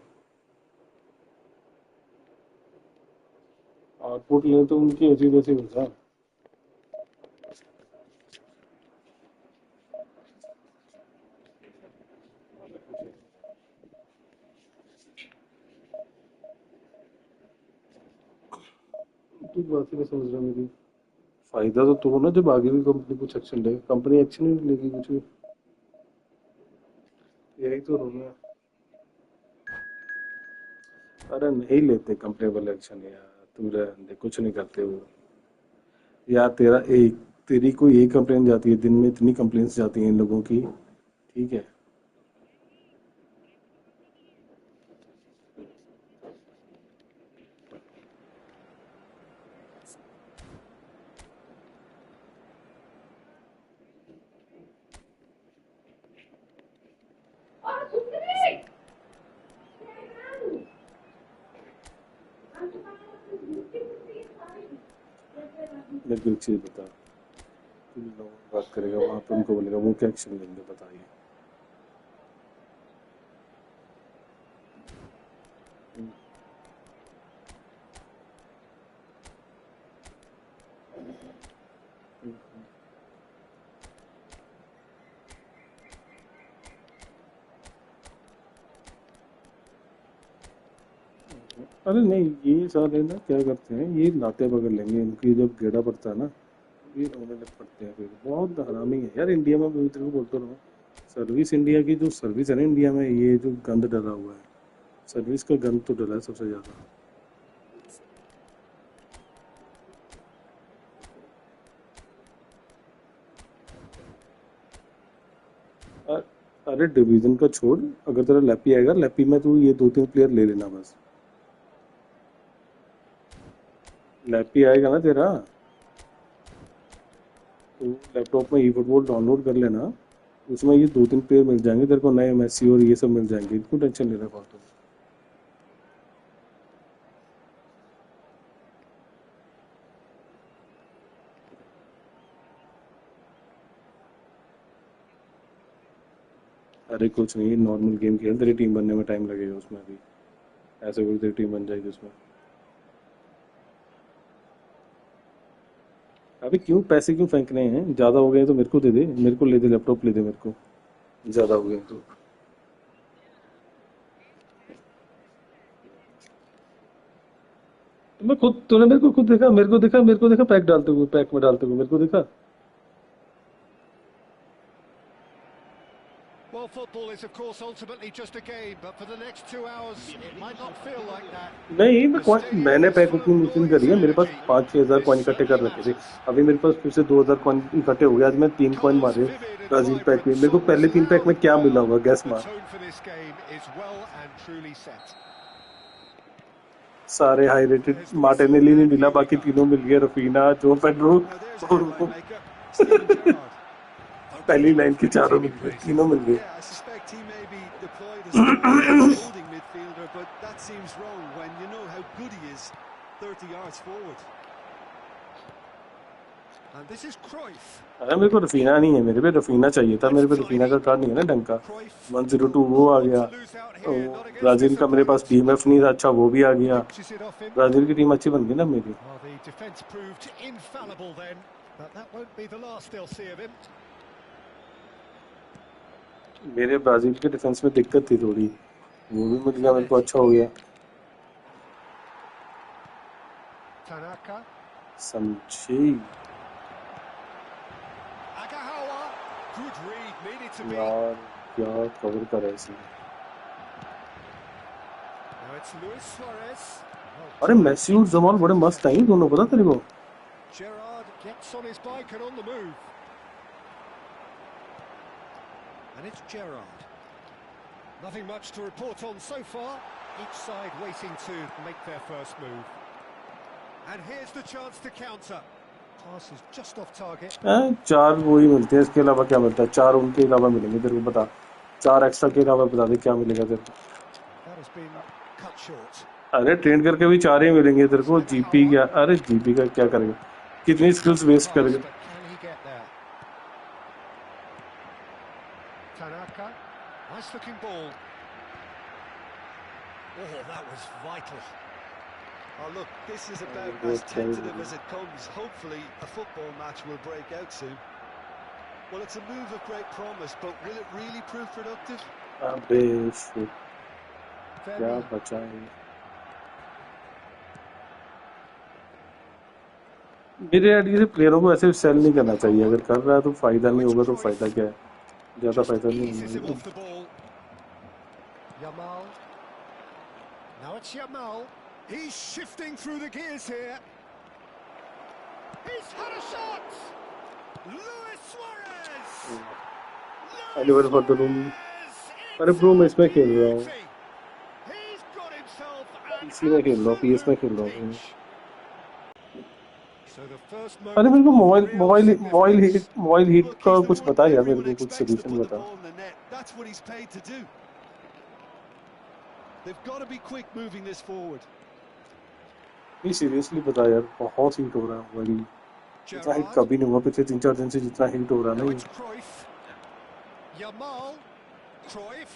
आउटपुट लें तो उनकी अजीब ऐसी होता है तो बात ही समझ रहा मेरी फायदा तो हो ना जब आगे भी कंपनी कुछ एक्शन लेगी कंपनी एक्शन ही नहीं लेगी कुछ भी यही तो होना है अरे नहीं लेते कंपनी वाले एक्शन यार तू रहने दे कुछ नहीं करते वो यार तेरी कोई एक कंप्लेन जाती है दिन में इतनी कंप्लेन्स जाती हैं इन लोगों की ठीक है मेरे को एक चीज बता तुम लोगों से बात करेगा वहां पे उनको बोलेगा वो क्या एक्शन लेंगे बताइए अरे नहीं ये साले ना क्या करते हैं ये लाते पकड़ लेंगे इनकी जब गेड़ा पड़ता है ना ये रोने लग पड़ते हैं फिर बहुत हरामी है यार इंडिया में मैं तेरे को बोलता रहा हूँ सर्विस इंडिया की जो सर्विस है ना इंडिया में ये जो गंद डला हुआ है सर्विस का गंद तो डला है सबसे ज्यादा अरे डिवीजन का छोड़, अगर तेरा लैपी आएगा, लैपी में तू ये 2-3 प्लेयर ले लेना बस। लैपी आएगा ना तेरा, तो लैपटॉप में ई फुटबॉल डाउनलोड कर लेना, उसमें ये 2-3 प्लेयर मिल जाएंगे तेरे को, नए मेसी और ये सब मिल जाएंगे, क्यों टेंशन ले रहा फालतू। अरे कुछ नहीं, नॉर्मल गेम खेल, तेरी टीम बनने में टाइम लगेगा उसमें भी, ऐसे कोई तेरी टीम बन जाएगी उसमें। अबे क्यों पैसे क्यों फेंकने हैं, ज्यादा हो गए तो मेरे को दे दे, मेरे को ले दे, लैपटॉप ले दे मेरे को, ज्यादा हो गए तो। मैं खुद, तूने मेरे को खुद देखा, मेरे को देखा पैक डालते हुए, पैक में डालते हुए मेरे को देखा। Well, football is of course ultimately just a game, but for the next 2 hours it might not feel like that. नहीं, The stadium मैंने is pack full of opening opening करी noise है, and मेरे पास energy. 5-6 हजार This coin इकट्ठे कर certainly रखे थे, matters. अभी मेरे पास फिर से 2 हजार कॉइन इकट्ठे हो गए, आज मैं 3 कॉइन Colours मारे vivid and ब्राजील पैक में। vibrant, मेरे को पहले songs 3 पैक loud में and क्या मिला proud. होगा, गैस The मार। tone for this game is well and truly set. सारे high rated, There's the whistle Martinelli नहीं and मिला, here we बाकी go. तीनों मिल गए, रफीना, जो पेड्रो Now there's a और headline maker, Steven Gerrard. पहली लाइन के Opening चारों team मिल in गए, place. तीनों मिल गए। Yeah, I suspect he may be deployed as a more holding midfielder, but that seems wrong when you know how good he is 30 yards forward. And this is Cruyff. अरे मेरे को रफीना नहीं है, मेरे पे रफीना चाहिए था, मेरे पे रफीना का कार्ड नहीं है ना ढंग का। Cruyff. 102 वो आ Not गया, to lose out और here, not against Brazil this का मेरे पास opponent. डीएमएफ नहीं था, अच्छा वो भी आ गया। Pinches it off him. Brazil की टीम अच्छी बन गई ना मेरी। Well, the defence proved infallible then, but that won't be the last they'll see of him. मेरे ब्राजील के डिफेंस में दिक्कत थी थोड़ी, वो भी मिल गया मेरे को, अच्छा हो गया। Tanaka. समझी Agahawa. Good read, needed to be. यार, क्या कवर करा इसे। Now it's Luis Suarez. अरे मेसी और जमाल बड़े मस्त हैं दोनों, पता तेरे को। Gerrard gets on his bike and on the move. And it's Gerrard. Nothing much to report on so far. Each side waiting to make their first move. And here's the chance to counter. Pass is just off target. 4 वो ही मिलते हैं, इसके अलावा क्या मिलता है? 4 उनके अलावा मिलेंगे तेरे को, बता 4 एक्स्ट्रा के अलावा बता दे क्या मिलेगा तेरे को। That has been cut short. अरे ट्रेन करके भी 4 ही मिलेंगे तेरे को। जीपी क्या, अरे जीपी का क्या करेगा, कितनी स्किल्स वेस्ट करेगा। But can he get there? Tanaka. Nice looking ball. Oh, that was vital. Oh look, this is about as tentative as it comes. Hopefully a football match will break out soon. Well, it's a move of great promise, but will it really prove productive? अबे shit, क्या Very बचा है। मेरे idea से प्लेयरों को ऐसे cell नहीं करना चाहिए, अगर कर रहा है तो फायदा नहीं होगा, तो फायदा क्या है, ज्यादा just फायदा नहीं eases him होगा। off the ball. Yamal. Now it's Yamal. He's shifting through the gears here. He's had a shot. Luis Suarez. Oliver for the room. अरे ब्रो मैं इसमें खेल रहा हूँ, He's got himself an इसी में खेल रहा हूँ, पीएस में खेल रहा हूँ। absolute peach. So the first अरे मेरे को moment of real significance. Mobile heat Look, का he's the कुछ one बता यार, मेरे everyone को कुछ expects to solution put the बता। ball in the net. That's what he's paid to do. They've got to be quick moving this forward. नहीं seriously बता यार, बहुत हीट हो रहा है मोबाइल, इतना हीट Gerrard. कभी नहीं हुआ पिछले 3-4 दिन से जितना हीट हो रहा है Now ना it's Cruyff. Yamal. Cruyff.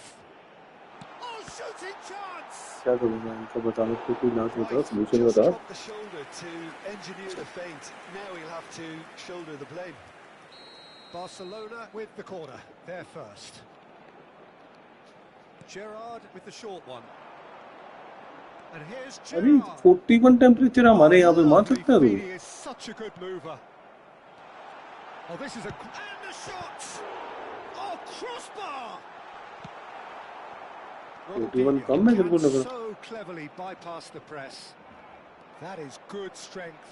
Oh, shooting chance. क्या करूँ मैं इनका, बताने को कोई इलाज बता, Right, सोल्यूशन just बता। dropped the shoulder to engineer the feint. Now he'll have to shoulder the blame. Barcelona with the corner. They're first. Gerrard with the short one. And here's अरे Gerrard. 41 टेम्परेचर हमारे यहाँ पे, मान Lovely सकता है तू? feed, he is such a good mover. Oh, this is a... And the shot! Oh, crossbar! Well, 41 he कम है तेरे को can लग रहा? so cleverly bypass the press. That is good strength.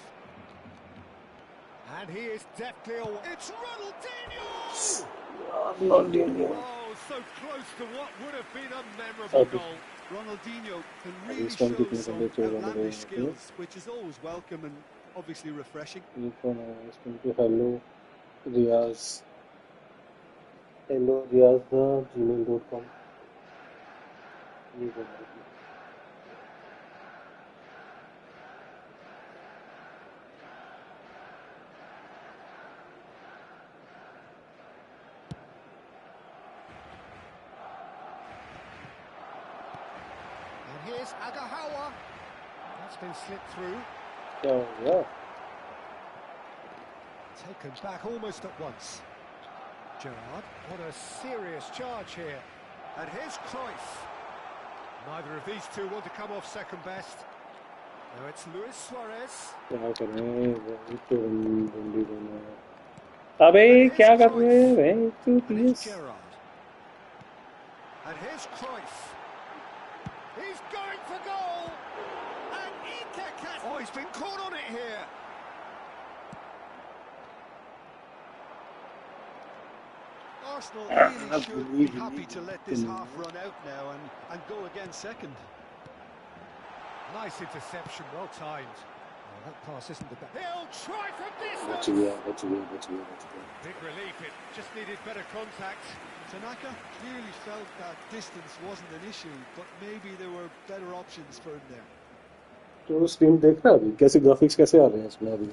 And he is deftly away. It's Ronaldinho! Ronaldinho. Oh, so close to what would have been a memorable goal. Ronaldinho can really show some outlandish skills, which is always welcome and obviously refreshing. Hello, Riaz. Hello, Riaz, gmail.com. Here's Agahawa. That's been slipped through. Yeah. Taken back almost at once. Gerrard, what a serious charge here. And here's Cruyff. Neither of these two want to come off second best. Now it's Luis Suarez. अबे क्या कर रहे हैं भाई तू please? Gerrard. And here's Cruyff. He's going for goal. And Ikeka. Oh, he's been caught on it here. Arsenal really should be happy to let this half run out now and go again second. Nice interception, well timed. Oh, that pass isn't the best. He'll try from distance. बच गया. Big relief, it just needed better contact. Tanaka clearly felt that distance wasn't an issue, but maybe there were better options for him there. तो screen देख रहा है अभी कैसे graphics कैसे आ रहे हैं इसमें अभी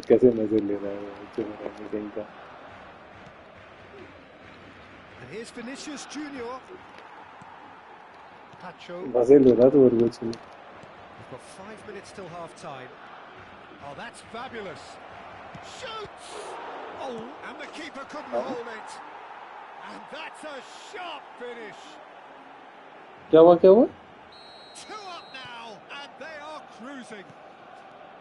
कैसे मजे ले रहा है मीटिंग का And here's Vinicius Junior. Pacho. मजे ले रहा तो और कुछ नहीं. We've got 5 minutes till half time. Oh, that's fabulous. Shoots! Oh, and the keeper couldn't hold it. And that's a sharp finish. क्या हुआ 2 up now, and they are cruising.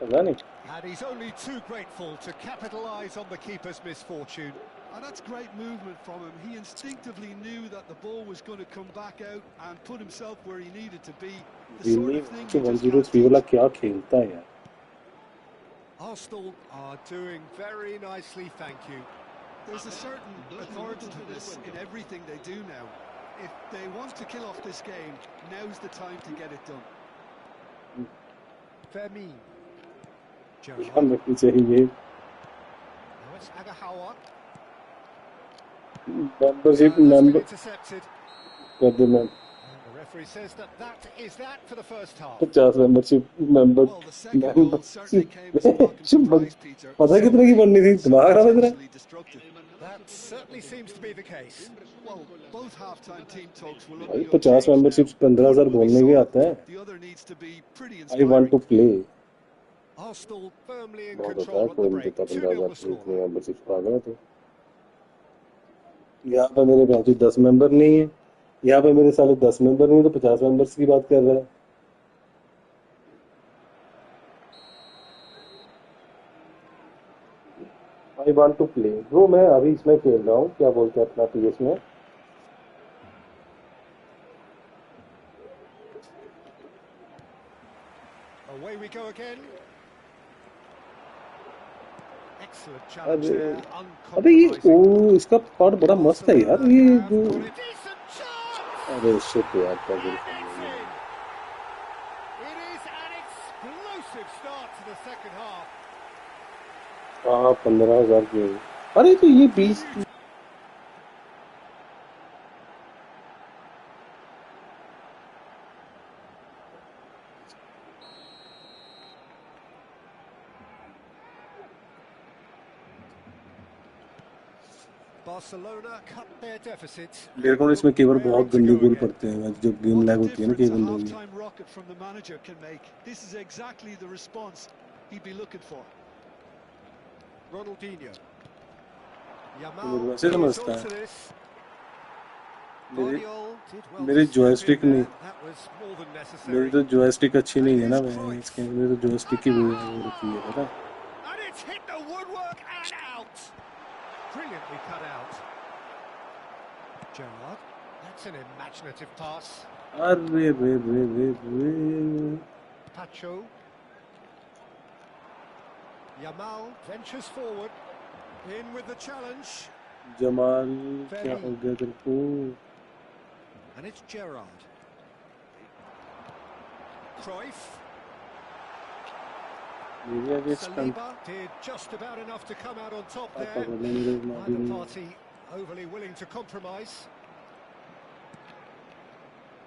पता नहीं. And he's only too grateful to capitalise on the keeper's misfortune. And that's great movement from him. He instinctively knew that the ball was going to come back out and put himself where he needed to be. The sort of thing you just can't teach. क्या खेलता है यार. Arsenal are doing very nicely, thank you. There's a certain authoritativeness in everything they do now. If they want to kill off this game, now's the time to get it done. Fermin. ध्यान रखनी चाहिए. Now it's Agahawa. Membership member. Intercepted. कर देना. The referee says that is that for the first half. 50 membership member. Well, the second goal certainly came as a welcome surprise, Peter. पता कितने की बननी थी दिमाग खराब है तेरा. That certainly seems to be the case. Well, both half-time team talks will भाई 50 memberships 15,000 बोलने के आता है. The other needs to be pretty I inspiring. want to play. Arsenal firmly in बहुत control at the break. 2-0 the score. memberships पागल है तो. यहाँ पे मेरे 10 मेंबर नहीं है. यहाँ पे मेरे साले 10 मेंबर नहीं तो 50 मेंबर्स की बात कर रहा है. I want to play. Bro मैं अभी इसमें खेल रहा हूँ क्या बोलते हैं अपना PS में. Away we go again. Excellent challenge there. अबे ये इसका पार्ट बड़ा मस्त है यार ये जो. अरे शिट यार क्या बोल. It is an explosive start to the second half. हाँ 15,000 की. अरे तो ये 20 Barcelona cut their deficit. मेरे को इसमें केवल बहुत गंदी गोल पड़ते हैं जब गेम लैग होती है ना केवल लोग. Half-time rocket from the manager can make. This is exactly the response he'd be looking for. Ronaldinho. वैसे समझता है मेरी जॉयस्टिक नहीं. मेरी तो जॉयस्टिक अच्छी नहीं है ना भाई. इसके मेरे तो जॉयस्टिक की वो रखी है पता. And it's hit the woodwork and out. Brilliantly cut out. Gerrard. That's an imaginative pass. अरे रे रे रे रे Pacho. Yamal ventures forward. In with the challenge. Jamal क्या Very. हो गया तेरे को And it's Gerrard. Cruyff. मेरे आगे stunt Saliba did just about enough to come out on top आता there. बोले मेरे मादी Neither नहीं party overly willing to compromise.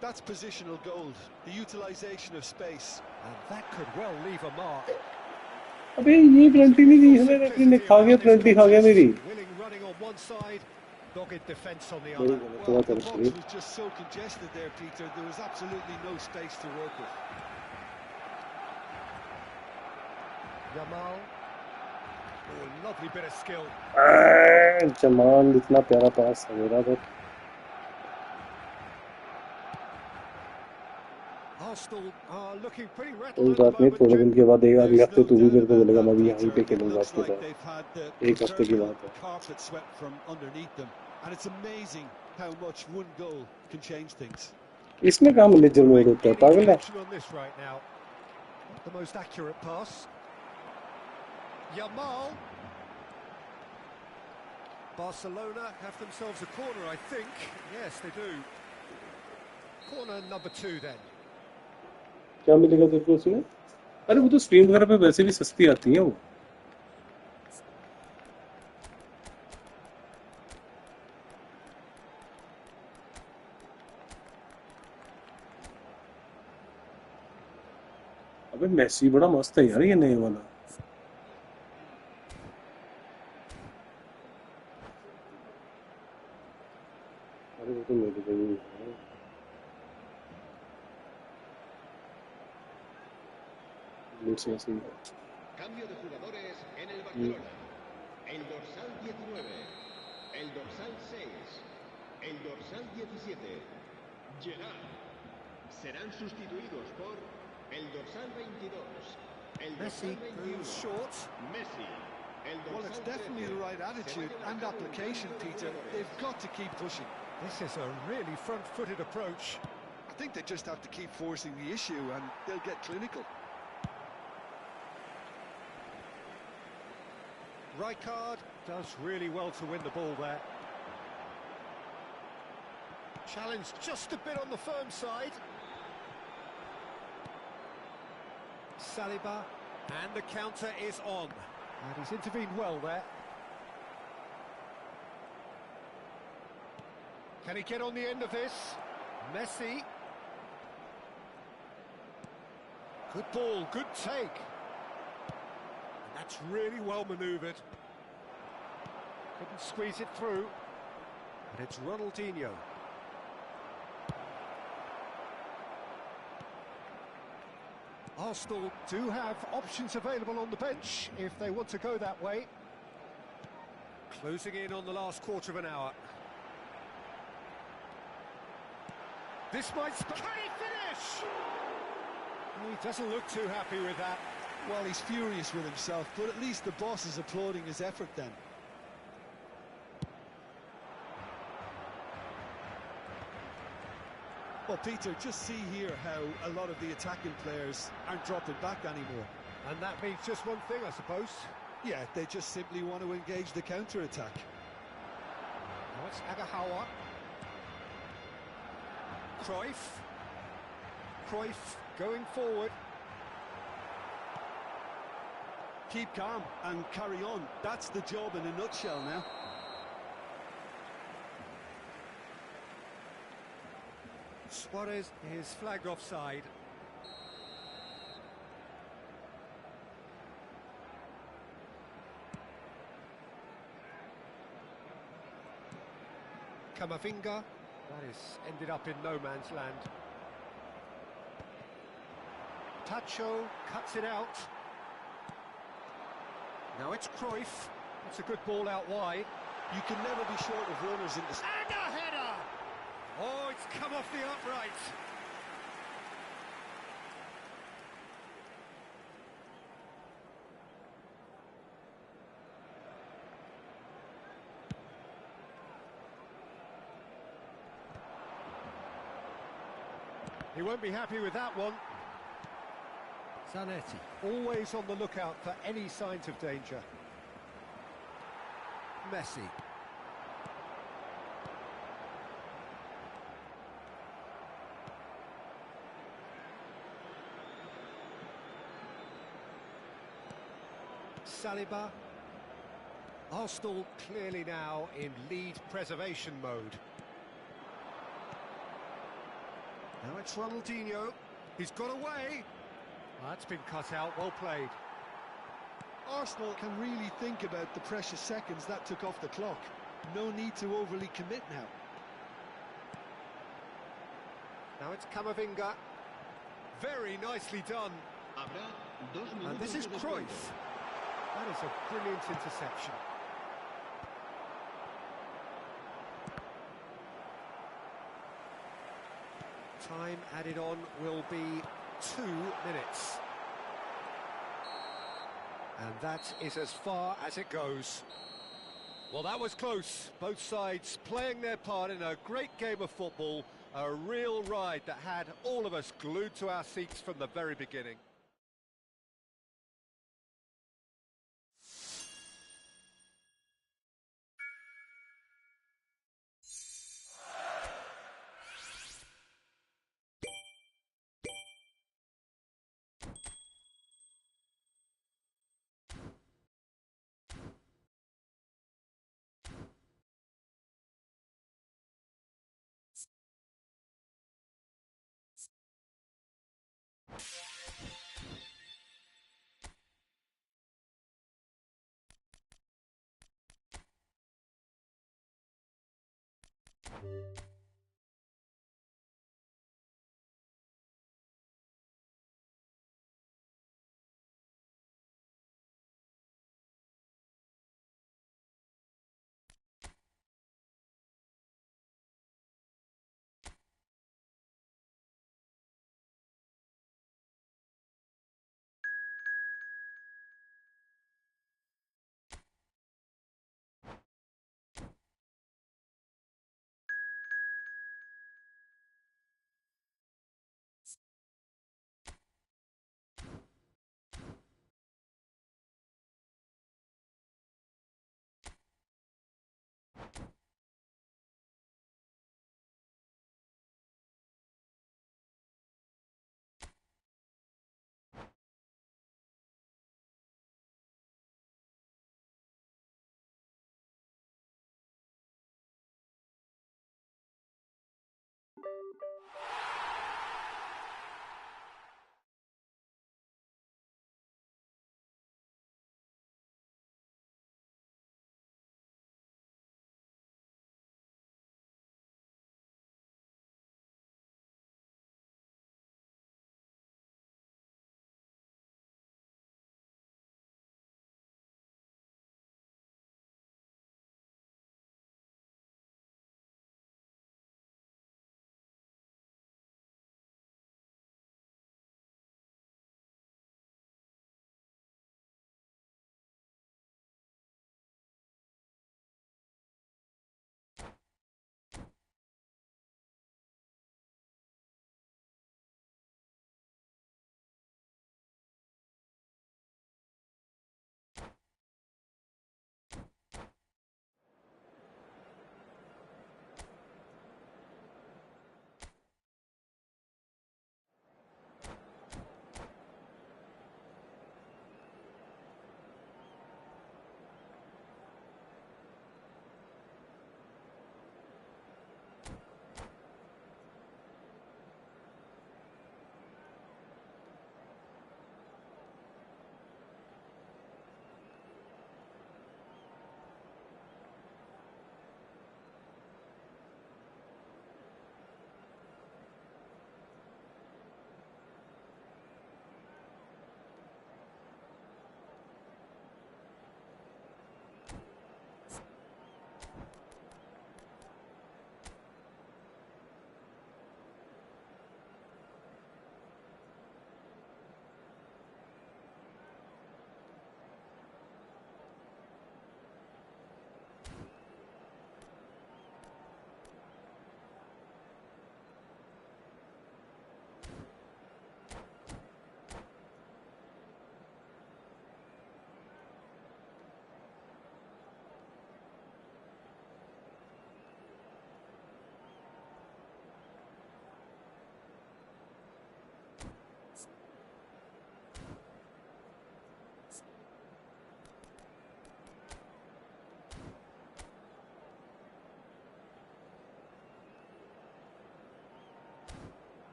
That's positional gold, the utilisation of space. And that could well leave a mark. अबे ये penalty नहीं दी हमें referee ने खा गया पेनल्टी खा गया मेरी Willing running on one side, dogged defence on the बड़ी other. गलत Well, हुआ the तेरे box से was just so congested there, Peter. There was absolutely no space to work with. Yamal. Oh, lovely bit of skill. Jamal इतना प्यारा पास है मेरा तो Arsenal are looking pretty कोई rattled at बात the नहीं moment, थोड़े Jim. दिन के बाद अगले There's हफ्ते no तू भी doubt मेरे को about बोलेगा that, मैं भी यहीं Peter. पे It खेलूंगा looks आपके like साथ they've had the एक हफ्ते की proverbial बात है carpet swept from underneath them, and it's amazing how much one goal can change things. इसमें कहाँ मैनेजर Won't मोड make होता है any पागल है connection on this right now. Not the most accurate pass. Yamal. Barcelona have themselves a corner, I think. Yes, they do. Corner number 2 then. क्या मिलेगा तेरे को उसमें अरे वो तो स्ट्रीम वगैरह पे वैसे भी सस्ती आती है वो अबे मेसी बड़ा मस्त है यार ये नए वाला अरे वो तो मेरे को ही है let's see Cambio de jugadores en el Barcelona. El dorsal 19, el dorsal 6, el dorsal 17. Gerard. Serán sustituidos por el dorsal 22, el Messi dorsal 21. moves short. Messi. El Well, it's dorsal definitely 13. the right attitude and application, Peter. They've got to keep pushing. This is a really front-footed approach. I think they just have to keep forcing the issue, and they'll get clinical. Rijkaard does really well to win the ball there. Challenge just a bit on the firm side. Saliba, and the counter is on. And he's intervened well there. Can he get on the end of this? Messi. Good ball, good take. That's really well manoeuvred. Couldn't squeeze it through. And it's Ronaldinho. Arsenal do have options available on the bench if they want to go that way. Closing in on the last quarter of an hour. This might... Can he finish? He doesn't look too happy with that. Well, he's furious with himself, but at least the boss is applauding his effort then. Well, Peter, just see here how a lot of the attacking players aren't dropping back anymore. And that means just one thing, I suppose. Yeah, they just simply want to engage the counter-attack. Now it's Agahawa. Cruyff. Cruyff going forward. Keep calm and carry on. That's the job in a nutshell now. Suarez is flagged offside. Camavinga. That is ended up in no man's land. Tacho cuts it out. Now it's Cruyff. That's a good ball out wide. You can never be short of runners in this. And a header! Oh, it's come off the upright. He won't be happy with that one. Zanetti, always on the lookout for any signs of danger. Messi. Saliba. Arsenal clearly now in lead preservation mode. Now it's Ronaldinho. He's got away. That's been cut out, well played. Arsenal can really think about the precious seconds that took off the clock. No need to overly commit now. Now it's Camavinga. Very nicely done. And this is Cruyff. That is a brilliant interception. Time added on will be 2 minutes. And that is as far as it goes. Well, that was close. Both sides playing their part in a great game of football. A real ride that had all of us glued to our seats from the very beginning.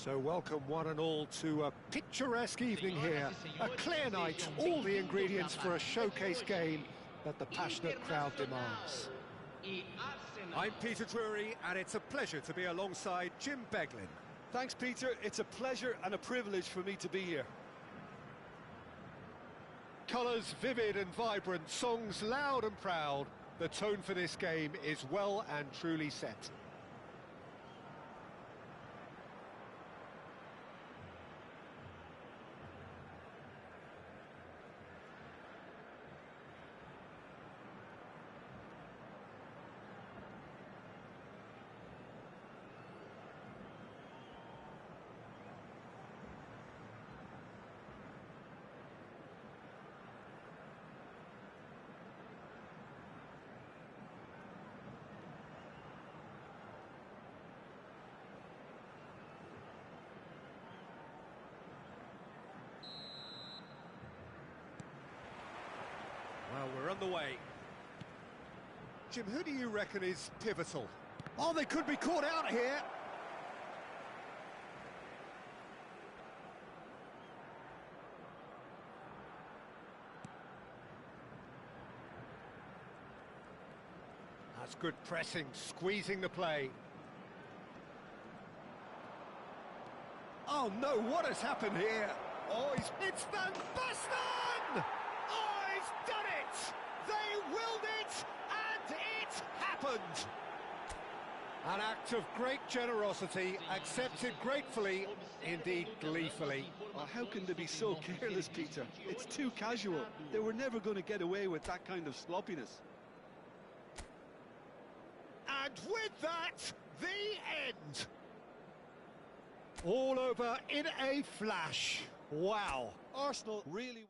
So welcome one and all to a picturesque evening here. A clear night, all the ingredients for a showcase game that the passionate crowd demands. I'm Peter Drury, and it's a pleasure to be alongside Jim Beglin. Thanks, Peter. It's a pleasure and a privilege for me to be here. Colours vivid and vibrant, songs loud and proud. The tone for this game is well and truly set. Well, we're on the way. Jim, who do you reckon is pivotal? Oh, they could be caught out here. That's good pressing, squeezing the play. Oh no, what has happened here? Oh, it's Van Basten! Oh, he's done it! They willed it, and it happened! An act of great generosity, accepted gratefully, indeed gleefully. Oh, how can they be so careless, Peter? It's too casual. They were never going to get away with that kind of sloppiness. And with that, the end! All over in a flash. Wow. Arsenal really...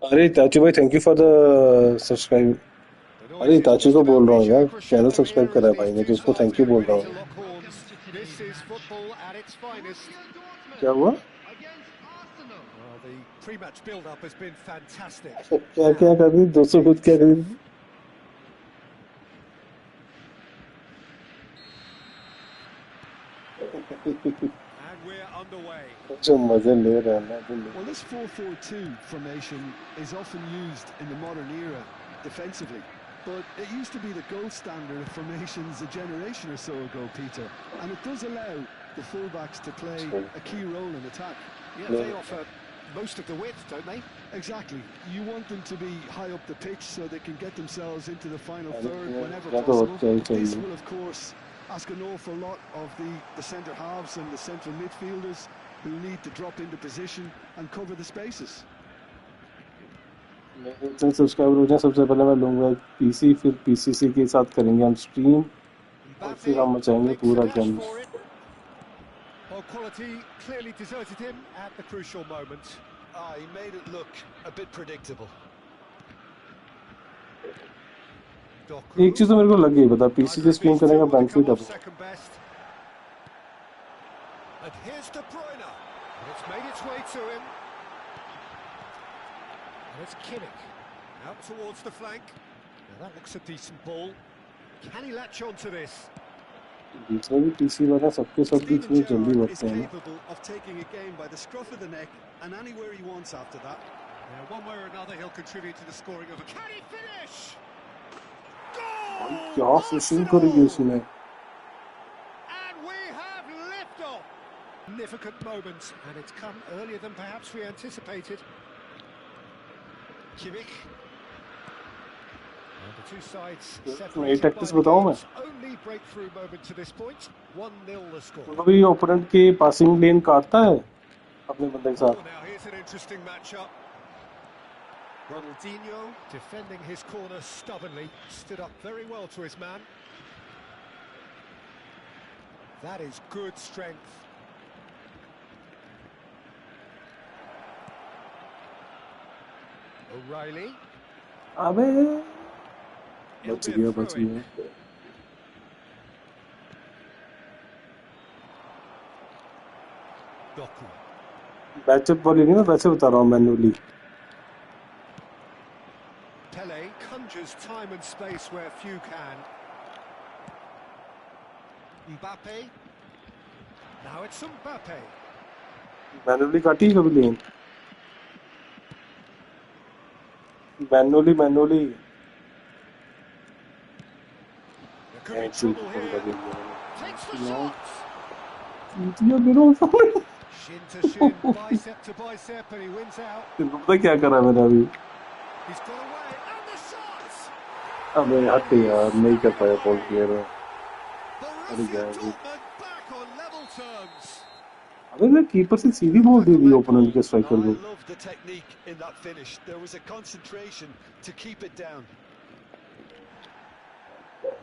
अरे ताचू भाई thank you for the subscribe. The अरे noise is ताचू को just बोल about रहा हूँ reaching a यार, channel crescendo subscribe here करा as है भाई these ने, तो two उसको sides थैंक यू get बोल ready रहा to हूँ. lock horns. This is football at its finest. क्या हुआ? Well, the pre-match build-up has been fantastic. क्या Now, क्या कर दी, 200 खुद क्या कर दी? and we're underway. जो मजे ले रहे हैं ना दिल. Well, this 4-4-2 formation is often used in the modern era defensively, but it used to be the gold standard of formations a generation or so ago, Peter, and it does allow the fullbacks to play a key role in attack. Yeah, they offer most of the width, don't they? Exactly. You want them to be high up the pitch so they can get themselves into the final third whenever या तो possible. This चाहिए. will, of course, ask an awful lot of the centre halves and the central midfielders who need to drop into position and cover the spaces. इतने subscriber हो जाए, सबसे पहले मैं लूंगा एक पीसी, फिर पीसीसी के साथ करेंगे हम स्ट्रीम, और फिर हम Mbappe मचाएंगे makes a पूरा dash game. for it. Well, quality clearly deserted him at the crucial moment. Ah, he made it look a bit predictable. एक चीज तो मेरे को लग गई, बता पीसी पे Neither of स्ट्रीम these करने two का want to बेनिफिट come अब. off second best. And here's De Bruyne. And it's made its way to him. And it's Kimmich. Out towards the flank. Now that looks a decent ball. Can he latch on to this? बीच में भी PC वाला सबके सब Steven इतनी जल्दी Gerrard is बढ़ते हैं. capable of taking a game by the scruff of the neck and anywhere he wants after that. Now, one way or another, he'll contribute to the scoring of a... Can he finish? क्या fishing करेगी उसने. And we have liftoff. Significant moment, and it's come earlier than perhaps we anticipated. Kimmich. And the two sides separated by tactics the बताऊं मैं? game's only breakthrough moment to this point. 1-0 the score. तो भी opponent के passing लेन काटता है अपने बंदे के Oh, साथ. now here's an interesting matchup. Ronaldinho defending his corner stubbornly, stood up very well to his man. That is good strength. O'Reilly. अबे It'll बच be a गया, throw बच in. गया. Doku. बैचअप वाली नहीं, मैं वैसे बता रहा हूँ manually. Pele conjures time and space where few can. Mbappe. Now it's Mbappe. Manually काटी कभी लेन. Manually There could be trouble here. Takes the shot. Shin to shin, bicep to bicep, and he wins out. तेरे को पता क्या करा मैंने अभी? He's got away, and the shot! अबे हट यार, नहीं कर पाया ball clear. Borussia Dortmund back on level terms. अबे मैं कीपर से सीधी बॉल दे दी ओपोनेंट के स्ट्राइकर I को. love the technique in that finish. There was a concentration to keep it down.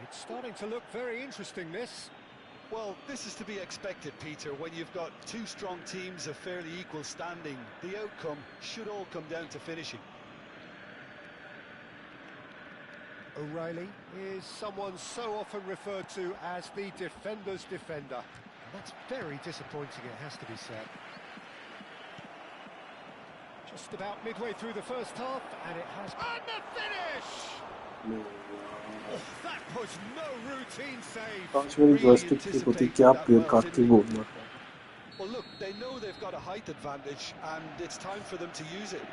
It's starting to look very interesting, this. Well, this is to be expected, Peter. When you've got two strong teams of fairly equal standing, the outcome should all come down to finishing. O'Reilly is someone so often referred to as the defender's defender. And that's very disappointing, it has to be said. Just about midway through the first half, and it has... And the finish! Oh, that was no routine save. काश मेरी joystick की होती, क्या player काटती बोलना. Well, look, they know they've got a height advantage, and it's time for them to use it.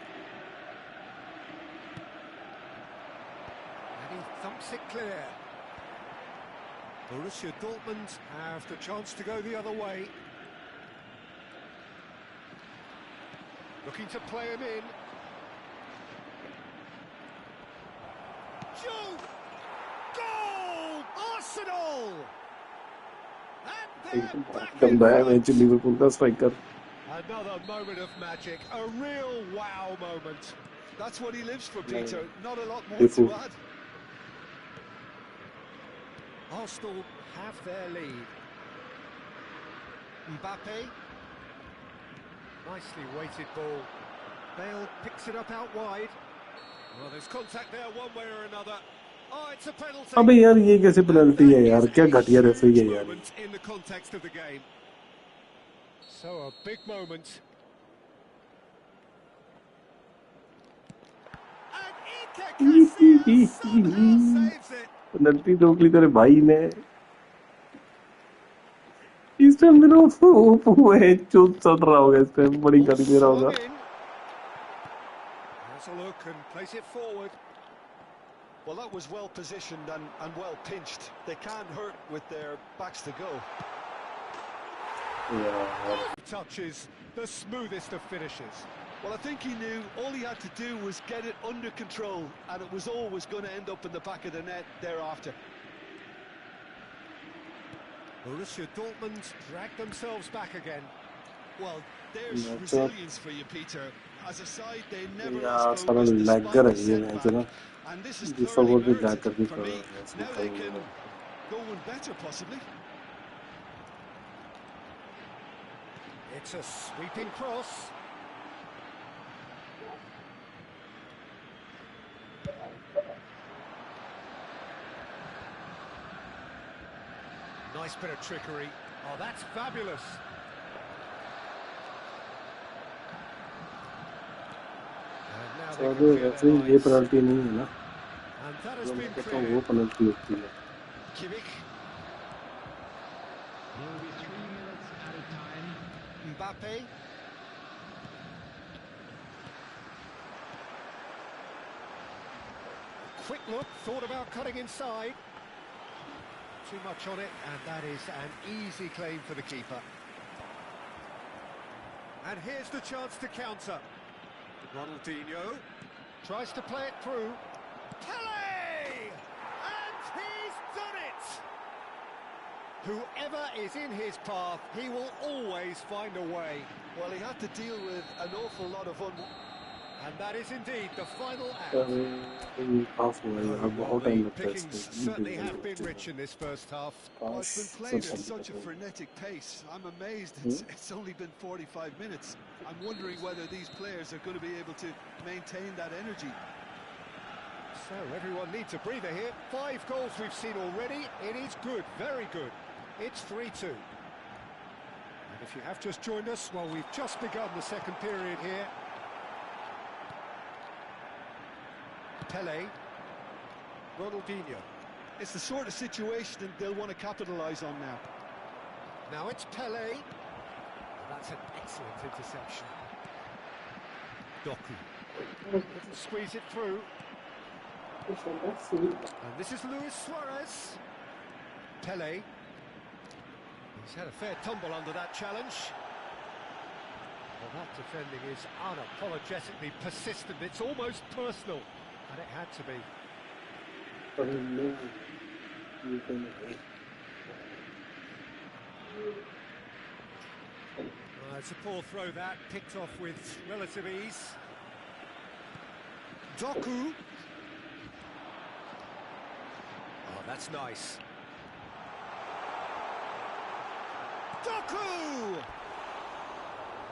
And he thumps it clear. Borussia Dortmund have the chance to go the other way. Looking to play him in. Shoot! Goal! Arsenal! And they're back in गंदा है match front. Liverpool का striker. Another moment of magic, a real wow moment. That's what he lives for, Peter. Not a lot more Beautiful. to add. Arsenal have their lead. Mbappe. Nicely weighted ball. Bale picks it up out wide. Well, there's contact there one way or another. Oh, it's a penalty. अबे यार ये कैसे penalty है That यार, is क्या a घटिया referee है huge यार. moment in the context of the game. So a big moment. And Iker Casillas somehow saves it. Penalty रोक ली तेरे भाई ने. इस टाइम मेरा वो है चोट चल रहा होगा, इस टाइम बड़ी गाली दे रहा होगा. Swung in. Has a look and plays it forward. Well, that was well positioned and well pinched. They can't hurt with their backs to go. Touches, the smoothest of finishes. Well, I think he knew all he had to do was get it under control, and it was always going to end up in the back of the net thereafter. Borussia Dortmund drag themselves back again. Well, there's resilience for you, Peter. As a side, they never Yeah, lost focus despite the setback. And this is thoroughly merited for me. Now they can go one better, possibly. It's a sweeping cross. Nice bit of trickery. Oh, that's fabulous. And now they can feel their ये lives. Penalty नहीं है ना. And that has been तो वो cleared. Penalty होती है. Kimmich, There will be 3 minutes at a time. Mbappe. Quick look, thought about cutting inside. Too much on it, and that is an easy claim for the keeper. And here's the chance to counter. Ronaldinho tries to play it through. Pele! And he's done it! Whoever is in his path, he will always find a way. Well, he had to deal with an awful lot of And that is indeed the final act. पास हुआ है यार, Well, बहुत the time लगता है pickings इसमें. certainly have been rich in this first half. Well, it's been played at such a frenetic pace. I'm amazed it's only been 45 minutes. I'm wondering whether these players are going to be able to maintain that energy. So everyone needs a breather here. 5 goals we've seen already. It is good, very good. It's 3-2. And if you have just joined us, well, we've just begun the second period here. Pele, Ronaldinho. It's the sort of situation they'll want to capitalise on now. Now it's Pele. That's an excellent interception. Doku. Doesn't squeeze it through. And this is Luis Suarez. Pele. He's had a fair tumble under that challenge. Well, that defending is unapologetically persistent. It's almost personal. And it had to be. It's a poor throw that, picked off with relative ease. Doku. Oh, that's nice. Doku!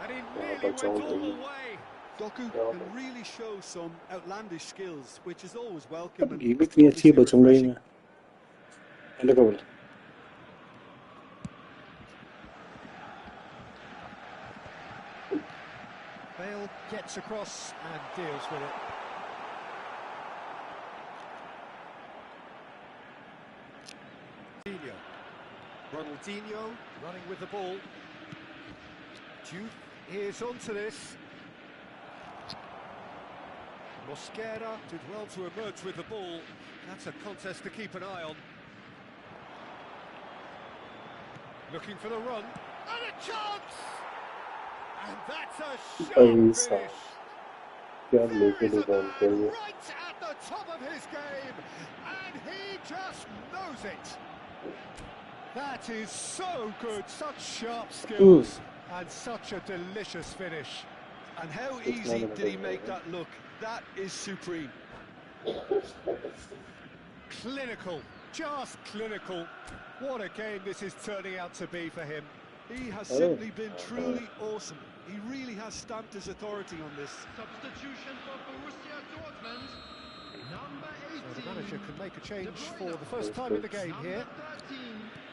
And he nearly went all the way. Doku can really show some outlandish skills, which is always welcome. And ये भी इतनी अच्छी है, बचूंगा ही मैं. Hello कबल. Bale gets across and deals with it. Ronaldinho running with the ball. Jude is onto this. Mosquera did well to emerge with the ball. That's a contest to keep an eye on. Looking for the run. And a chance! And that's a sharp finish. There's a man right at the top of his game. And he just knows it. That is so good. Such sharp skills. And such a delicious finish. And how easy did he make that look? That is supreme. Clinical, just clinical. What a game this is turning out to be for him. He has simply been truly awesome. He really has stamped his authority on this. Substitution for Borussia Dortmund. Number 18. So the manager can make a change for the first time in the game here. Number 13.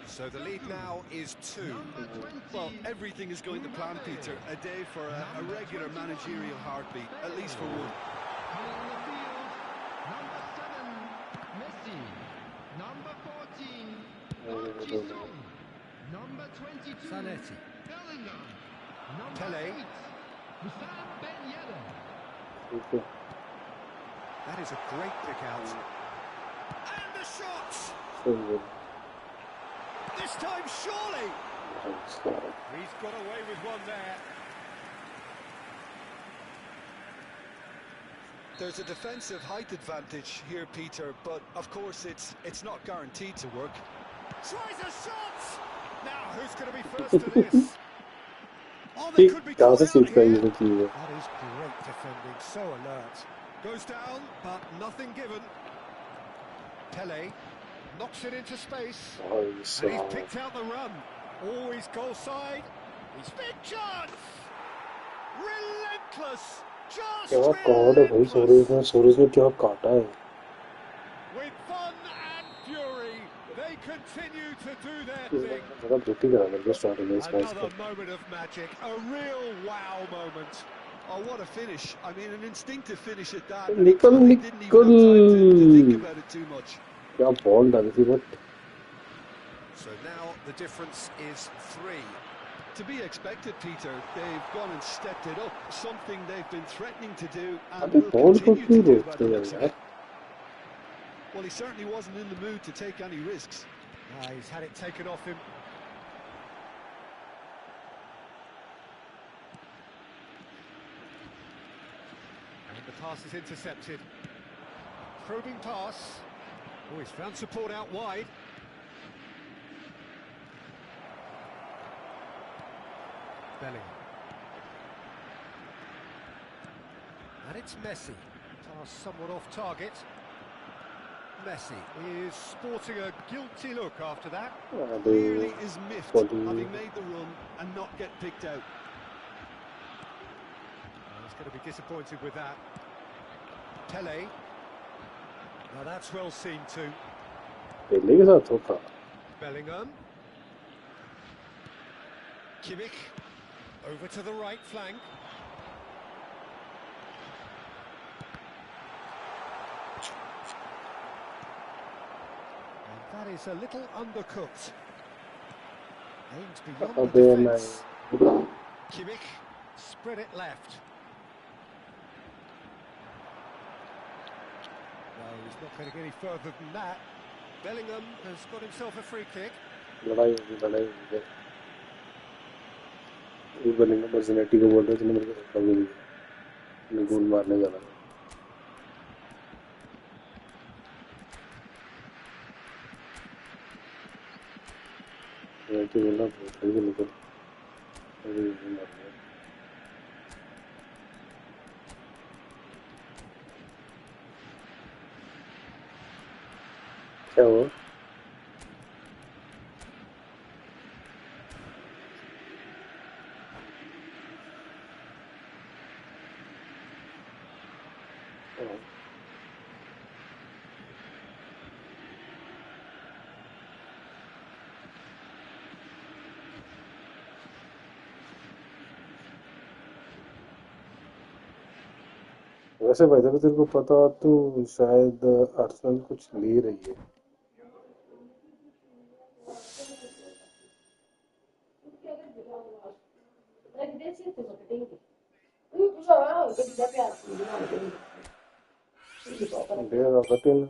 So the lead now is 2. Number 20. Well, everything is going to plan, Peter. A day for a regular managerial heartbeat, at least for one. Coming on the field. Number 7. Messi. Number 14. Park Ji-sung. Number 22. Zanetti. Bellingham. Number Pele. 8. Wissam Ben Yedder. Okay. That is a great pick out. And the shot! So good. This time, surely! Thanks, God. He's got away with one there. There's a defensive height advantage here, Peter, but of course it's not guaranteed to work. Tries a shot! Now, who's going to be first to this? Oh, they could be कहाँ caught से out seat pi here. ये चीज़ है? That is great defending, so alert. Goes down, but nothing given. Pele knocks it into space. भाई And he's साहब. picked out the run. Always goal side. He's big chance. Relentless. Just क्या code है भाई relentless. सूरज ने क्या काटा है? With fun and fury, they continue to do their thing. मेरा ब्रेक करा मेरे को स्टार्ट में इस मैच Another का. moment of magic. A real wow moment. Oh, what a finish. I mean, an instinctive finish at that. निकल He didn't even have time to think about it too much. क्या ball डाली थी but. So now the difference is 3. To be expected, Peter. They've gone and stepped it up, something they've been threatening to do and अबे will ball को continue क्यों to do by रोकते the हैं looks of यार? it. Well, he certainly wasn't in the mood to take any risks. He's had it taken off him. And the pass is intercepted. Probing pass. Oh, he's found support out wide. Bellingham. And it's Messi. Pass somewhat off target. Messi is sporting a guilty look after that. अबे Clearly is miffed, body. having made the run and not get picked out. He's going to be disappointed with that. Pele. Now that's well seen too. पहले के साथ होता. Bellingham. Kimmich. Over to the right flank. And that is a little undercooked. Aims beyond the अबे defence. नहीं. Kimmich. Spread it left. No, he's not going to get any further than that. Bellingham has got himself a free kick. लड़ाई होगी. वो बनेगा personality को बोल रहे थे मेरे को लगता भी नहीं. मैं गोल मारने जा रहा हूँ. मैं तो बोला बोल रही निकल. अरे ये मार दिया. क्या हुआ? वैसे भाई साहब तेरे को पता तो शायद आर्सेनल कुछ ले रही है. डेढ़ बटन.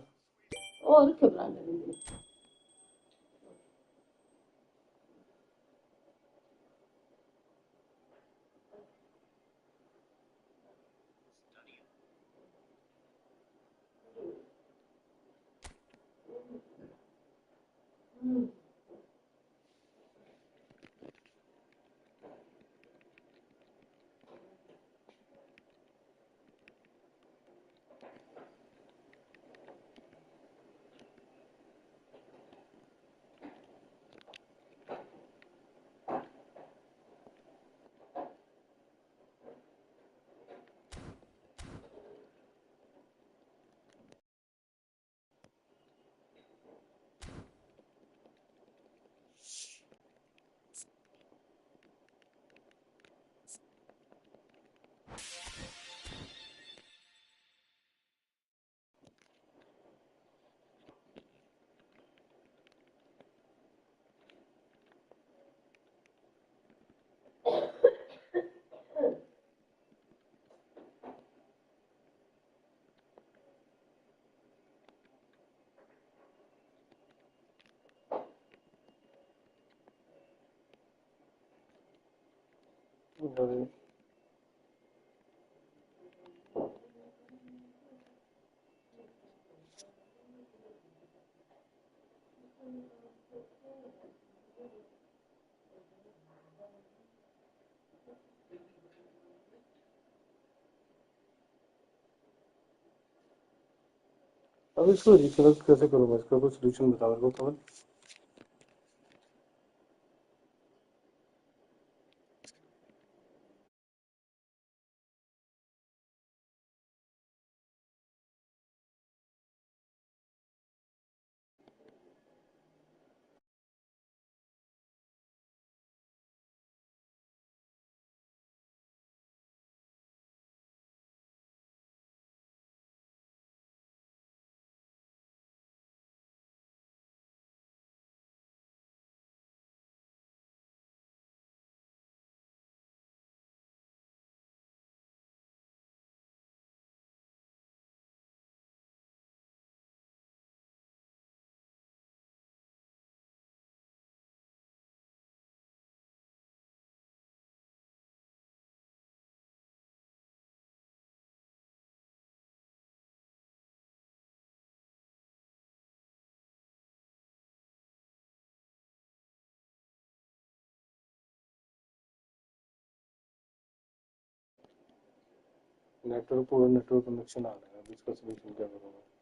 अरे अब इसको रिकलेक्ट कैसे करूँ मैं? इसका कुछ सोल्यूशन बताओ मेरे को कमल। नेटवर्क पूरा नेटवर्क कनेक्शन आ रहा है, अब इसका सोल्यूशन क्या करूँगा?